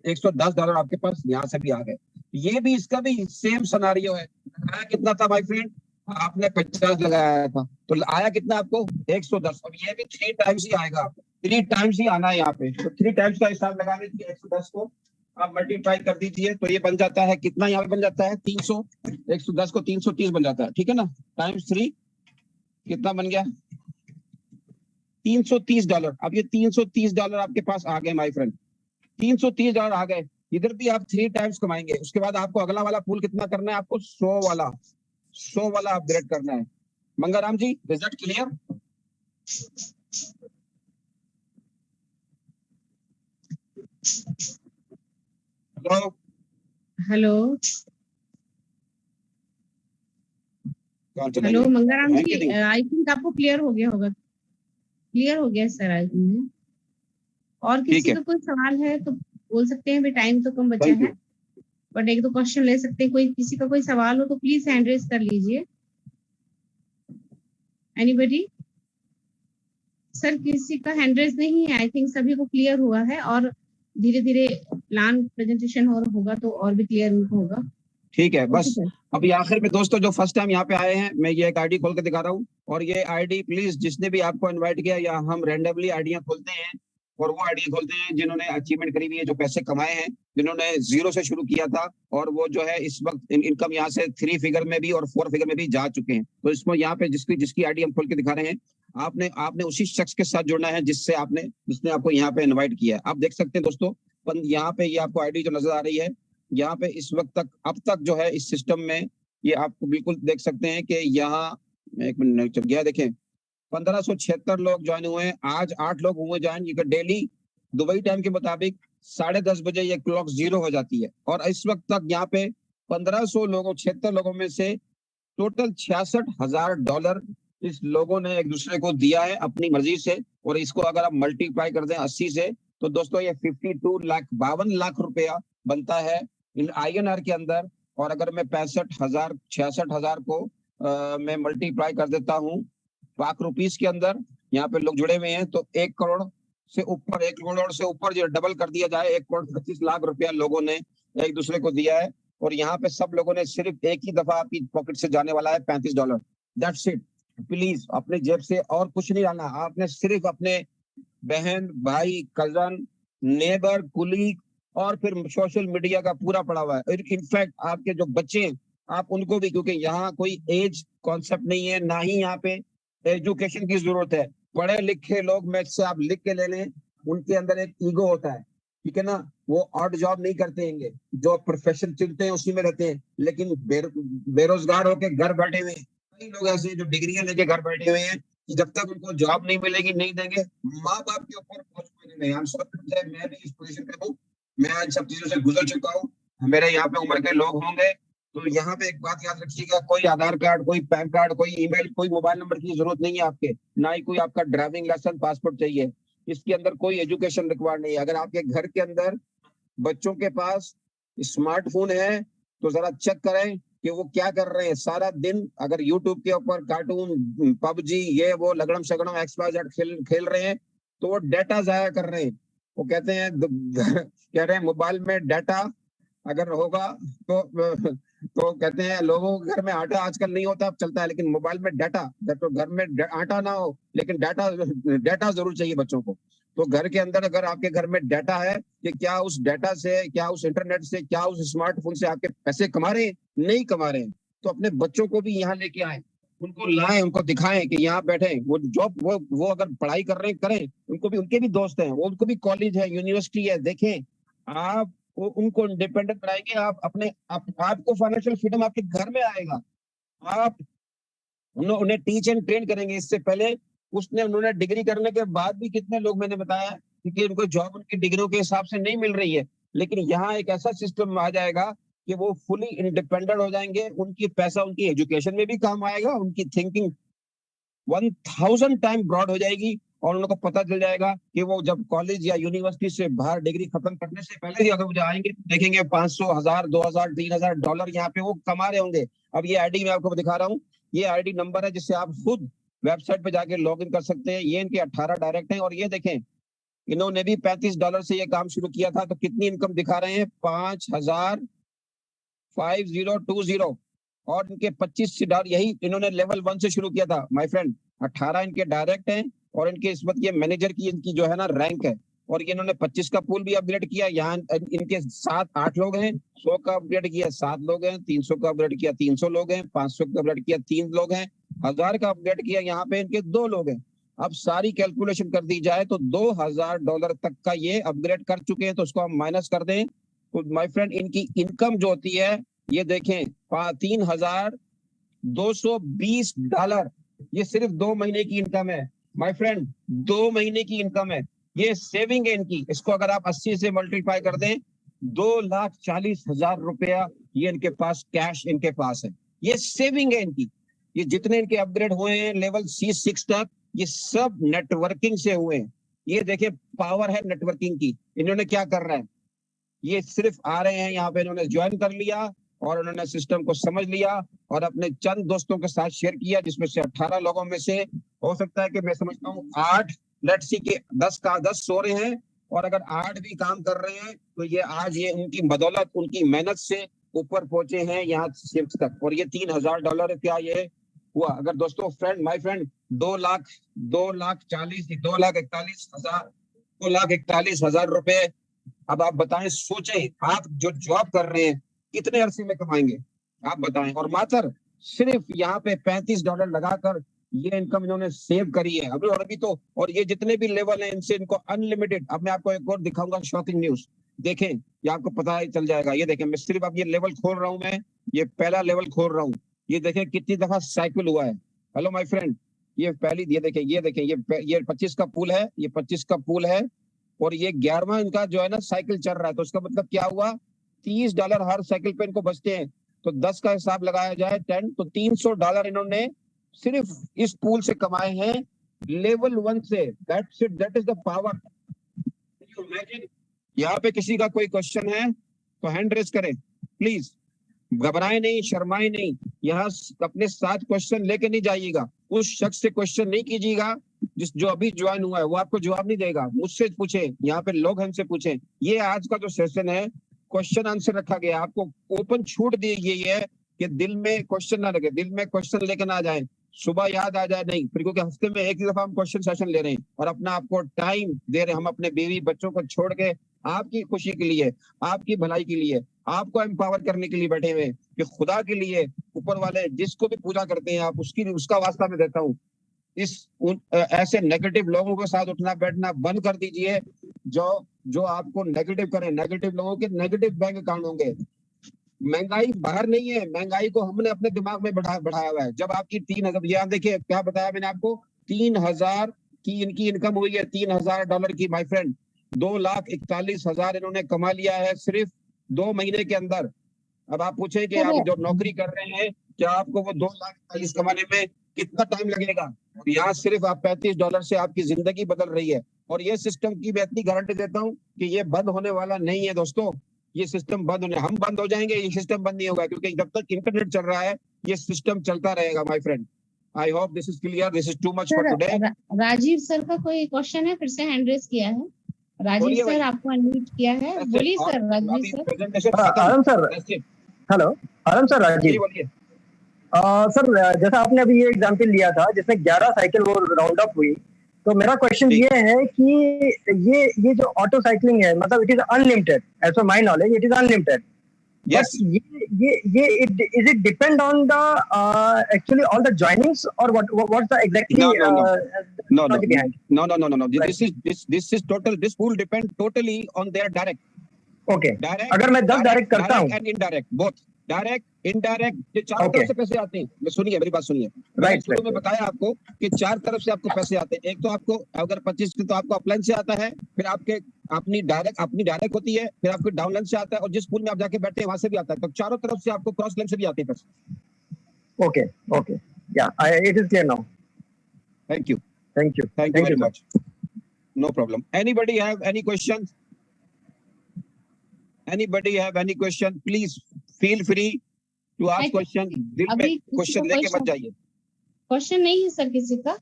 $110 आपके पास यहाँ से भी आ गए। ये भी इसका भी सेम सिनेरियो है। लगाया कितना था भाई फ्रेंड, आपने 50 लगाया था, तो आया कितना आपको 110। अब ये भी 3 टाइम्स ही आएगा, 3 टाइम्स ही आना है यहाँ पे। तो 3 टाइम्स का हिसाब लगा लीजिए, 110 को आप मल्टीप्लाई कर दीजिए, तो ये बन जाता है कितना, यहाँ पे बन जाता है 300, 110 को 330 बन जाता है, ठीक है ना, टाइम्स 3 कितना बन गया $330। अब ये $330 आपके पास आ गए माय फ्रेंड, $330 आ गए। इधर भी आप 3 टाइम्स कमाएंगे। उसके बाद आपको अगला वाला पूल कितना करना है, आपको 100 वाला अपग्रेड करना है। Mangaram ji, result clear? Hello hello hello Mangaram ji, I think आपको क्लियर हो गया होगा। क्लियर हो गया सर, आई थिंक। और किसी का कोई सवाल है तो बोल सकते हैं, भी टाइम तो कम बचा है, बट 1-2 क्वेश्चन ले सकते हैं। कोई किसी का कोई सवाल हो तो प्लीज हैंड रेज कर लीजिए। एनीबॉडी? सर किसी का हैंड रेज नहीं है, आई थिंक सभी को क्लियर हुआ है, और धीरे धीरे प्लान प्रेजेंटेशन होगा तो और भी क्लियर होगा। ठीक है, बस अभी आखिर में दोस्तों जो फर्स्ट टाइम यहाँ पे आए हैं, मैं ये एक आईडी खोल के दिखा रहा हूँ, और ये आईडी प्लीज जिसने भी आपको इनवाइट किया, या हम रैंडमली आईडियां खोलते हैं, और वो आईडी खोलते हैं जिन्होंने अचीवमेंट करी हुई है, जो पैसे कमाए हैं, जिन्होंने 0 से शुरू किया था, और वो जो है इस वक्त इनकम यहाँ से 3 फिगर में भी और 4 फिगर में भी जा चुके हैं। तो इसमें यहाँ पे जिसकी आईडी हम खोल के दिखा रहे हैं, आपने उसी शख्स के साथ जुड़ना है जिसने आपको यहाँ पे इन्वाइट किया है। आप देख सकते हैं दोस्तों, यहाँ पे ये आपको आईडी जो नजर आ रही है, यहाँ पे इस वक्त तक अब तक जो है इस सिस्टम में, ये आपको बिल्कुल देख सकते हैं कि यहाँ 1 मिनट चल गया, देखें 1576 लोग ज्वाइन हुए हैं। आज 8 लोग हुए ज्वाइन। ये डेली दुबई टाइम के मुताबिक 10:30 बजे ये क्लॉक 0 हो जाती है, और इस वक्त तक यहाँ पे 76 लोगों में से टोटल $66,000 इस लोगों ने एक दूसरे को दिया है अपनी मर्जी से। और इसको अगर आप मल्टीप्लाई कर दें 80 से, तो दोस्तों ये 52 लाख रुपया बनता है INR के अंदर। और अगर मैं 66,000 को मैं मल्टीप्लाई कर देता हूँ पाक रुपीस के अंदर, यहाँ पे लोग जुड़े हुए हैं, तो 1 करोड़ से ऊपर जो डबल कर दिया जाए, 1,25,00,000 रुपया लोगों ने एक दूसरे को दिया है। और यहाँ पे सब लोगों ने सिर्फ एक ही दफा आपकी पॉकेट से जाने वाला है $35। That's it. प्लीज अपने जेब से और कुछ नहीं डालना, आपने सिर्फ अपने बहन, भाई, कजन, नेबर, कुलीग और फिर सोशल मीडिया का पूरा पड़ा हुआ है। इनफैक्ट आपके जो बच्चे हैं आप उनको भी, क्योंकि यहाँ कोई एज कॉन्सेप्ट नहीं है, ना ही यहाँ पे एजुकेशन की जरूरत है। पढ़े लिखे लोग मैथ से आप लिख के ले लें, उनके अंदर एक ईगो होता है, ठीक है ना, वो ऑड जॉब नहीं करते हैं, जो प्रोफेशन चुनते हैं उसी में रहते हैं, लेकिन बेरोजगार होकर घर बैठे हुए हैं। कई लोग ऐसे जो डिग्रियां लेके घर बैठे हुए हैं कि जब तक उनको जॉब नहीं मिलेगी, नहीं देंगे, माँ बाप के ऊपर बोझ पाने में। हम सब मैं भी इस पोजीशन पे हूँ, मैं इन सब चीजों से गुजर चुका हूँ। मेरे यहाँ पे उम्र के लोग होंगे, तो यहाँ पे एक बात याद रखिएगा, कोई आधार कार्ड, कोई पैन कार्ड, कोई ईमेल, कोई मोबाइल नंबर की जरूरत नहीं है आपके, ना ही कोई आपका ड्राइविंग लाइसेंस, पासपोर्ट चाहिए। इसके अंदर कोई एजुकेशन रिक्वायर्ड नहीं है। अगर आपके घर के अंदर बच्चों के पास स्मार्टफोन है तो जरा चेक करें कि वो क्या कर रहे हैं सारा दिन। अगर यूट्यूब के ऊपर कार्टून, पबजी, ये वो लगड़म शगड़म XYZ खेल रहे हैं, तो वो डाटा जाया कर रहे हैं। वो कहते हैं कह रहे हैं मोबाइल में डाटा अगर होगा तो कहते हैं लोगों के घर में आटा आजकल नहीं होता, अब चलता है, लेकिन मोबाइल में डाटा, तो घर में आटा ना हो लेकिन डाटा जरूर चाहिए बच्चों को। तो घर के अंदर अगर आपके घर में डाटा है कि क्या उस डाटा से, क्या उस इंटरनेट से, क्या उस स्मार्टफोन से आपके पैसे कमा रहे हैं, नहीं कमा रहे हैं, तो अपने बच्चों को भी यहाँ लेके आए, उनको लाएं, उनको दिखाएं कि यहाँ बैठे वो जॉब, वो अगर पढ़ाई कर रहे हैं करें, उनको भी, उनके भी दोस्त हैं, वो उनको भी कॉलेज है, यूनिवर्सिटी है, देखें आप, वो उनको इंडिपेंडेंट बनाएंगे। आप अपने आपको फाइनेंशियल फ्रीडम आपके घर में आएगा। आप उन्हें टीच एंड ट्रेन करेंगे। इससे पहले उन्होंने डिग्री करने के बाद भी कितने लोग मैंने बताया कि उनको जॉब उनकी डिग्रियों के हिसाब से नहीं मिल रही है, लेकिन यहाँ एक ऐसा सिस्टम आ जाएगा कि वो फुली इंडिपेंडेंट हो जाएंगे, उनकी पैसा उनकी एजुकेशन में भी काम आएगा, उनकी थिंकिंग 1000 टाइम ब्रॉड हो जाएगी, और उनको पता चल जाएगा कि वो जब कॉलेज या यूनिवर्सिटी से बाहर डिग्री खत्म करने से पहले ही अगर वो आएंगे, देखेंगे 500, 1000, 2000, 3000 डॉलर यहाँ पे वो कमा रहे होंगे। अब ये आईडी मैं आपको दिखा रहा हूँ, ये आईडी नंबर है जिससे आप खुद वेबसाइट पे जाके लॉग इन कर सकते हैं। ये इनके 18 डायरेक्ट हैं, और ये देखें इन्होंने भी $35 से ये काम शुरू किया था, तो कितनी इनकम दिखा रहे हैं, 5020, और इनके $25, यही इन्होंने लेवल 1 से शुरू किया था माय फ्रेंड। 18 इनके डायरेक्ट हैं, और इनके इस वक्त ये मैनेजर की इनकी जो है ना रैंक है, और ये इन्होंने 25 का पूल भी अपग्रेड किया। यहाँ इनके 7-8 लोग हैं, 100 का अपग्रेड किया 7 लोग हैं, 300 का अपग्रेड किया 300 लोग हैं, 500 का अपग्रेड किया 3 लोग हैं, 1000 का अपग्रेड किया यहाँ पे इनके 2 लोग हैं। अब सारी कैलकुलेशन कर दी जाए तो $2000 तक का ये अपग्रेड कर चुके हैं, तो उसको हम माइनस कर दें तो माय फ्रेंड इनकी इनकम जो होती है, ये देखें $3220, ये सिर्फ 2 महीने की इनकम है माय फ्रेंड, 2 महीने की इनकम है। ये सेविंग है इनकी, इसको अगर आप 80 से मल्टीप्लाई कर दें, 2,40,000 रुपया ये इनके पास कैश इनके पास है। ये सेविंग है इनकी। ये जितने इनके अपग्रेड हुए हैं लेवल C6 तक, ये सब नेटवर्किंग से हुए हैं। ये देखिए पावर है नेटवर्किंग की। इन्होंने क्या कर रहा है, ये सिर्फ आ रहे हैं यहाँ पे, इन्होंने ज्वाइन कर लिया और उन्होंने सिस्टम को समझ लिया और अपने चंद दोस्तों के साथ शेयर किया, जिसमें से 18 लोगों में से हो सकता है कि मैं समझता हूँ 8 लेट्स सी के 10 सो रहे हैं, और अगर 8 भी काम कर रहे हैं तो ये आज ये उनकी बदौलत, उनकी मेहनत से ऊपर पहुंचे हैं यहाँ 6 तक। और ये $3000 क्या ये हुआ? अगर दोस्तों फ्रेंड माय फ्रेंड 2,41,000 रुपए। अब आप बताएं, सोचें आप जो जॉब कर रहे हैं कितने अरसे में कमाएंगे आप बताएं, और मात्र सिर्फ यहाँ पे $35 लगाकर ये इनकम इन्होंने सेव करी है। अभी तो, और ये जितने भी लेवल हैं इनसे इनको अनलिमिटेड। अब मैं आपको एक और दिखाऊंगा शॉकिंग न्यूज, देखें ये आपको पता ही चल जाएगा। ये देखें, मैं सिर्फ अब ये लेवल खोल रहा हूँ, मैं ये पहला लेवल खोल रहा हूँ, ये देखें कितनी दफा साइकिल हुआ है। हेलो माय फ्रेंड, ये पहली, ये देखें ये 25 का पूल है, ये 25 का पूल है, और ये 11वां इनका जो है ना साइकिल चल रहा है। तो इसका मतलब क्या हुआ, $30 हर साइकिल पे इनको बचते हैं। तो 10 का हिसाब लगाया जाए 10, तो $300 इन्होंने सिर्फ इस पूल से कमाए हैं लेवल 1 से। That's it, that is the power. You imagine. यहाँ पे किसी का कोई क्वेश्चन है तो हैंड रेज करें प्लीज, घबराए नहीं, शर्माए नहीं। यहाँ अपने साथ क्वेश्चन लेके नहीं जाइएगा, उस शख्स से क्वेश्चन नहीं कीजिएगा जो अभी ज्वाइन हुआ है, वो आपको जवाब नहीं देगा। मुझसे पूछे, यहाँ पे लोग हमसे पूछे। ये आज का जो सेशन है क्वेश्चन आंसर रखा गया, आपको ओपन छूट दी गई है कि दिल में क्वेश्चन ना लगे, दिल में क्वेश्चन लेके ना जाए, सुबह याद आ जाए नहीं, फिर क्योंकि हफ्ते में एक ही दफा हम क्वेश्चन सेशन ले रहे हैं और अपना आपको टाइम दे रहे हैं। हम अपने बीवी बच्चों को छोड़ के आपकी खुशी के लिए, आपकी भलाई के लिए, आपको एम्पावर करने के लिए बैठे हुए कि खुदा के लिए ऊपर वाले जिसको भी पूजा करते हैं आप, उसका वास्ता में देता हूँ। ऐसे नेगेटिव लोगों के साथ उठना बैठना बंद कर दीजिए, जो आपको नेगेटिव करें। नेगेटिव लोगों के नेगेटिव बैंक अकाउंट होंगे। महंगाई बाहर नहीं है, महंगाई को हमने अपने दिमाग में बढ़ाया हुआ है। जब आपकी 3,000, यहाँ देखिए क्या बताया मैंने आपको, 3,000 की इनकी इनकम हुई है, $3,000 की माय फ्रेंड। 2,41,000 इन्होंने कमा लिया है सिर्फ 2 महीने के अंदर। अब आप पूछें कि आप जो नौकरी कर रहे हैं, क्या आपको वो 2,41,000 कमाने में कितना टाइम लगेगा? यहाँ सिर्फ आप $35 से आपकी जिंदगी बदल रही है। और ये सिस्टम की मैं इतनी गारंटी देता हूँ कि ये बंद होने वाला नहीं है दोस्तों। ये सिस्टम हम बंद हो जाएंगे, ये सिस्टम बंद नहीं होगा, क्योंकि जब तक इंटरनेट चल रहा है ये सिस्टम चलता रहेगा my friend. I hope this is clear, this is too much for today. Rajeev sir का कोई क्वेश्चन है, फिर से हैंड रेज किया है। राजीव सर आपको अनम्यूट किया है, बोलिए सर। राजीव सर। आराम सर, हेलो आराम सर। राजीव बोलिए सर, जैसा आपने अभी ये एग्जाम्पल लिया था जिसमें 11 साइकिल वो राउंड अप हुई, तो मेरा क्वेश्चन ये है कि ये जो ऑटो साइकिलिंग है, मतलब it is unlimited, as per my knowledge it is unlimited. Yes. Is it depend on the actually all the joinings, or what's the exactly No. behind? No. Right. This is total. This will depend totally on their direct. Okay. Direct. अगर मैं 10 direct करता हूँ, and indirect, both direct indirect, ये चारों तरफ से पैसे आते हैं। सुनिए मेरी बात सुनिए। मैंने शुरू में बताया आपको कि 4 तरफ से आपको पैसे आते हैं। एक तो आपको अगर 25 तो आपको अपलाइन से आता है, फिर आपके अपनी डायरेक्ट होती है, फिर आपको डाउनलाइन से आता है, और जिस पूल में आप जाके बैठे हैं वहां से भी आता है। तो चारों तरफ से आपको क्रॉस लाइन से भी आते हैं पैसे। ओके या it is clear now. Thank you Thank very you, much. No problem. Anybody have any question? Anybody have any question? Please feel free to ask question. दिल में क्वेश्चन लेके मत जाइए। क्वेश्चन नहीं है सर, किसी का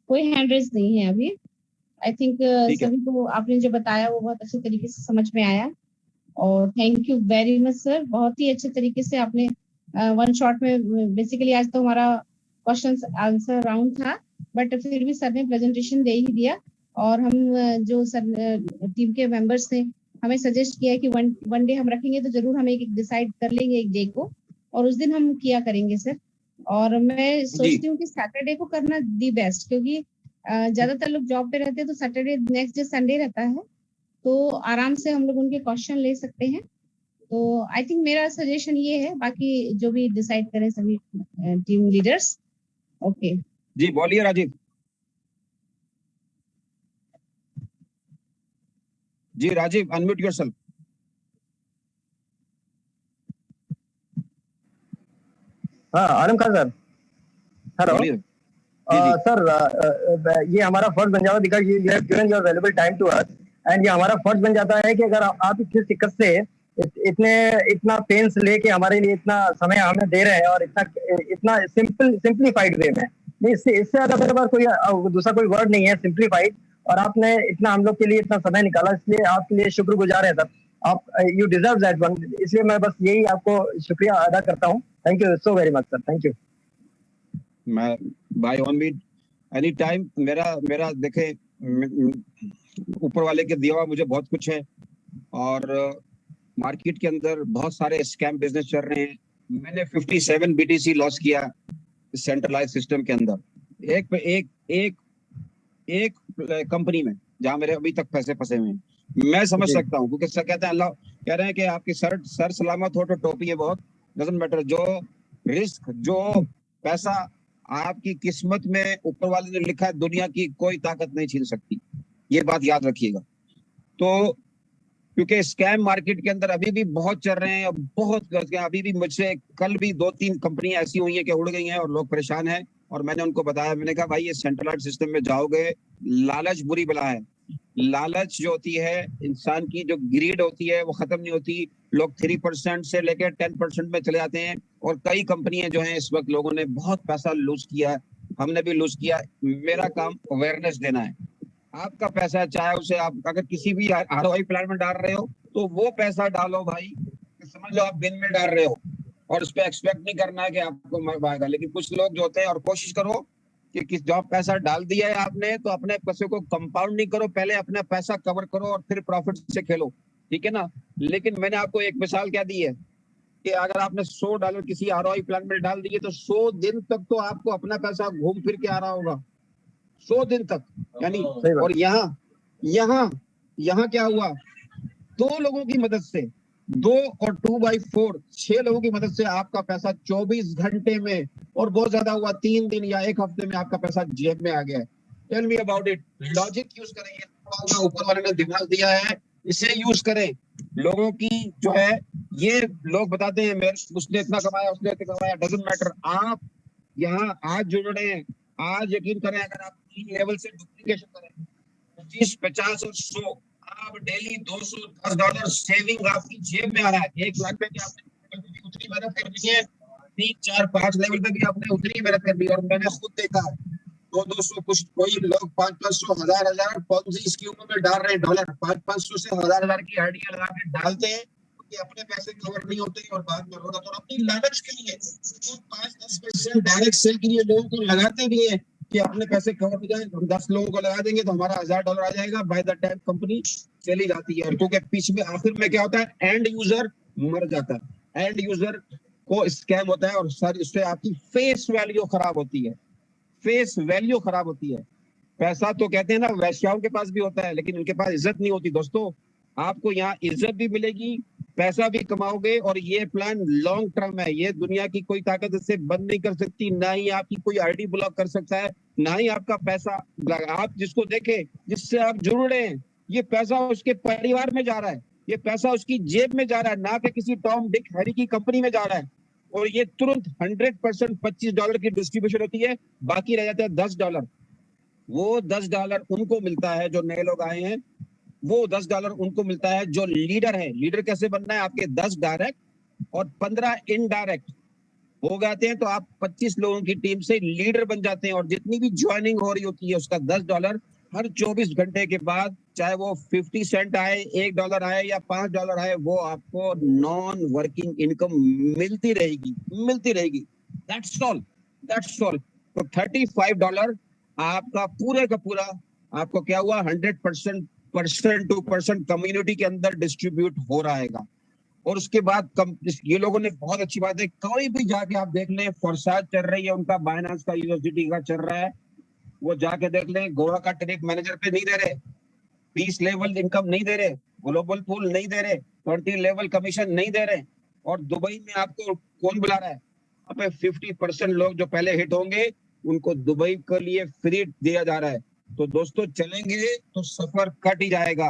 कोई हैंड रेज नहीं है अभी। आई थिंक सभी को आपने जो बताया वो बहुत अच्छे तरीके से समझ में आया, और thank you very much sir. बहुत ही अच्छे तरीके से आपने वन शॉट में, बेसिकली आज तो हमारा क्वेश्चन आंसर राउंड था, बट फिर भी सर ने प्रेजेंटेशन दे ही दिया। और हम जो सर टीम के मेंबर्स थे, हमें सजेस्ट किया कि वन डे हम रखेंगे, तो जरूर हम एक डिसाइड कर लेंगे एक डे को, और उस दिन हम किया करेंगे सर। और मैं सोचती हूँ कि सैटरडे को करना दी बेस्ट, क्योंकि ज्यादातर लोग जॉब पे रहते हैं, तो सैटरडे नेक्स्ट डे संडे रहता है, तो आराम से हम लोग उनके क्वेश्चन ले सकते हैं। तो आई थिंक मेरा सजेशन ये है, बाकी जो भी डिसाइड करें सभी टीम लीडर्स। ओके जी, बोलिए राजीव जी। Rajiv unmute yourself. हाँ Alam Khan sir, hello sir. ये हमारा फर्ज बन जाता, because you have given your valuable time to us, and ये हमारा फर्ज बन जाता है कि अगर आप इतनी दिक्कत से इतना पेंस लेके हमारे लिए इतना समय हमें दे रहे हैं, और इतना सिंप्लीफाइड वे में, नहीं इससे ज्यादा मेरे पास कोई दूसरा कोई वर्ड नहीं है, सिंप्लीफाइड। और आपने इतना हम लोग के लिए इतना समय निकाला, इसलिए आपके लिए शुक्रगुजार है सर। आप यू डिजर्व दैट वन, इसलिए मैं बस यही आपको शुक्रिया अदा करता हूँ। Thank you so very much sir, thank you. मैं bye on me any time, मेरा देखे ऊपर वाले के दिया हुआ मुझे बहुत कुछ है, और मार्केट के अंदर बहुत सारे स्कैम बिजनेस चल रहे हैं। मैंने 57 BTC लॉस किया सेंट्रलाइज सिस्टम के अंदर, एक कंपनी में, जहां मेरे अभी तक पैसे फंसे हुए हैं। मैं समझ सकता हूँ, क्योंकि सर कहते हैं, अल्लाह कह रहे हैं कि आपकी सर सलामत हो तो टोपी है बहुत, डजंट मैटर। जो रिस्क, जो पैसा आपकी किस्मत में ऊपर वाले ने लिखा है, दुनिया की कोई ताकत नहीं छीन सकती, ये बात याद रखिएगा। तो क्योंकि स्कैम मार्केट के अंदर अभी भी बहुत चल रहे हैं, बहुत अभी भी मुझसे कल भी 2-3 कंपनियां ऐसी हुई हैं कि उड़ गई हैं और लोग परेशान हैं। और मैंने उनको बताया, मैंने कहा भाई ये सेंट्रलाइज्ड सिस्टम में जाओगे, लालच बुरी बला है। लालच जो होती है, इंसान की जो ग्रीड होती है, वो खत्म नहीं होती। लोग 3% से लेकर 10% में चले जाते हैं, और कई कंपनियां जो हैं इस वक्त लोगों ने बहुत पैसा लूज किया है, हमने भी लूज किया। मेरा काम अवेयरनेस देना है। आपका पैसा, चाहे उसे आप अगर किसी भी ROI प्लान में डाल रहे हो, तो वो पैसा डालो भाई, समझ लो आप बिन में डाल रहे हो, और उस पर एक्सपेक्ट नहीं करना है कि आपको आएगा। लेकिन कुछ लोग जो होते हैं, और कोशिश करो कि जो पैसा डाल दिया है आपने, तो अपने पैसे को कंपाउंड नहीं करो, पहले अपना पैसा कवर करो और फिर प्रॉफिट से खेलो, ठीक है ना। लेकिन मैंने आपको एक मिसाल क्या दी है कि अगर आपने $100 किसी ROI प्लान में डाल दिए, तो 100 दिन तक तो आपको अपना पैसा घूम फिर के आ रहा होगा। 100 दिन तक, यानी सही बात। और यहाँ क्या हुआ, 2 लोगों की मदद से, 2 और 2/4 6 लोगों की मदद से आपका पैसा 24 घंटे में, और बहुत ज्यादा हुआ 3 दिन या 1 हफ्ते में आपका पैसा जेब में आ गया है। Tell me about it. Logic use करें, ये ऊपर वाले ने दिमाग दिया है, इसे यूज करें। लोगों की जो है, ये लोग बताते हैं मेरे उसने इतना कमाया, उसने इतना कमाया, डजंट मैटर। आप यहाँ आज जुड़ रहे हैं, आज यकीन करें, अगर आप 3 लेवल से डुप्लीकेशन करें, 25, 50 और 100, आप डेली $210 सेविंग आपकी जेब में आ रहा है। 1 लाख पे भी आपने उतनी मेहनत करनी है, 3, 4, 5 लेवल पे भी आपने उतनी मेहनत करनी है। और मैंने खुद देखा है, 200 कुछ कोई लोग 500, 1000 पॉलिसी स्कीमों में डाल रहे हैं डॉलर, 500 से 1000 की आइडिया लगा के डालते हैं कि अपने पैसे कवर नहीं होते और बाद में होगा। तो अपनी लालच के लिए 5-10% डायरेक्ट सेल के लिए लोगों को लगाते भी है कि अपने पैसे कवर हो जाए। हम 10 लोगों को लगा देंगे तो हमारा $1000 आ जाएगा। बाय द टाइम कंपनी चली जाती है, और क्योंकि पीछे में आखिर में क्या होता है, एंड यूजर मर जाता है, एंड यूजर को स्कैम होता है, और सर इससे आपकी फेस वैल्यू खराब होती है, फेस वैल्यू खराब होती है। पैसा तो कहते हैं ना वैश्याओं के पास भी होता है, लेकिन उनके पास इज्जत नहीं होती। दोस्तों, आपको यहाँ इज्जत भी मिलेगी, पैसा भी कमाओगे, और ये प्लान लॉन्ग टर्म है। ये दुनिया की कोई ताकत इससे बंद नहीं कर सकती, ना ही आपकी कोई आईडी ब्लॉक कर सकता है, ना ही आपका पैसा। आप जिसको देखे, जिससे आप जुड़ रहे हैं, ये पैसा उसके परिवार में जा रहा है, ये पैसा उसकी जेब में जा रहा है, ना कि किसी टॉम डिक हैरी की कंपनी में जा रहा है। और ये तुरंत 100% $25 की डिस्ट्रीब्यूशन होती है, बाकी रह जाता है $10। वो $10 उनको मिलता है जो नए लोग आए हैं, वो $10 उनको मिलता है जो लीडर है। लीडर कैसे बनना है, आपके 10 डायरेक्ट और 15 इनडायरेक्ट हो जाते हैं, तो आप 25 लोगों की टीम से लीडर बन जाते हैं। और जितनी भी ज्वाइनिंग हो रही होती है उसका $10 हर 24 घंटे के बाद, चाहे वो 50 सेंट आए, $1 आए या $5 आए, वो आपको नॉन वर्किंग इनकम मिलती रहेगी, मिलती रहेगी। That's all, that's all. तो $35 आपका पूरे का पूरा आपको क्या हुआ, 100% पर्सन टू पर्सन कम्युनिटी के अंदर डिस्ट्रीब्यूट हो रहा है। और उसके बाद ये लोगों ने बहुत अच्छी बात है, कोई भी जाके आप देख लें, फॉरसाज चल रही है उनका, बाइनेंस का, यूएसडीटी का चल रहा है, वो जाके देख लें। गोवा का ट्रेड मैनेजर पे नहीं दे रहे, 20 लेवल इनकम नहीं दे रहे, ग्लोबल पूल नहीं दे रहे, 20 लेवल कमीशन नहीं दे रहे। और दुबई में आपको कौन बुला रहा है, अब 50% लोग जो पहले हिट होंगे उनको दुबई के लिए फ्री दिया जा रहा है। तो दोस्तों, चलेंगे तो सफर कट ही जाएगा।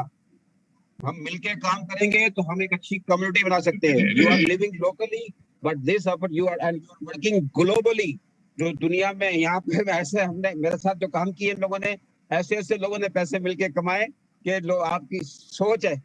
हम मिलके काम करेंगे तो हम एक अच्छी कम्युनिटी बना सकते हैं। You are living locally but this you are and you are working globally. जो दुनिया में यहाँ पे ऐसे, हमने मेरे साथ जो काम किए लोगों ने, ऐसे लोगों ने पैसे मिलके कमाए कि लोग, आपकी सोच है।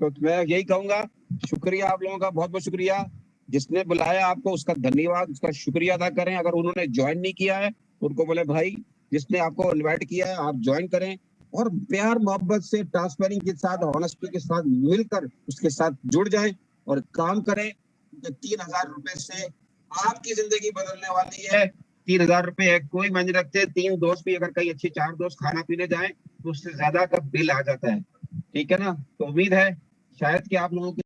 तो मैं यही कहूंगा, शुक्रिया आप लोगों का, बहुत बहुत शुक्रिया। जिसने बुलाया आपको उसका धन्यवाद, उसका शुक्रिया अदा करें। अगर उन्होंने ज्वाइन नहीं किया है उनको बोले, भाई जिसने आपको इन्वाइट किया है आप ज्वाइन करें, और प्यार मोहब्बत से, ट्रांसपेरेंसी के साथ, ऑनेस्टी के साथ मिलकर उसके साथ जुड़ जाएं और काम करें। 3000 रुपए से आपकी जिंदगी बदलने वाली है। 3000 रुपए कोई मायने रखते हैं, 3 दोस्त भी अगर कहीं अच्छी 4 दोस्त खाना पीने जाएं तो उससे ज्यादा का बिल आ जाता है। ठीक है ना। तो उम्मीद है शायद कि आप लोगों की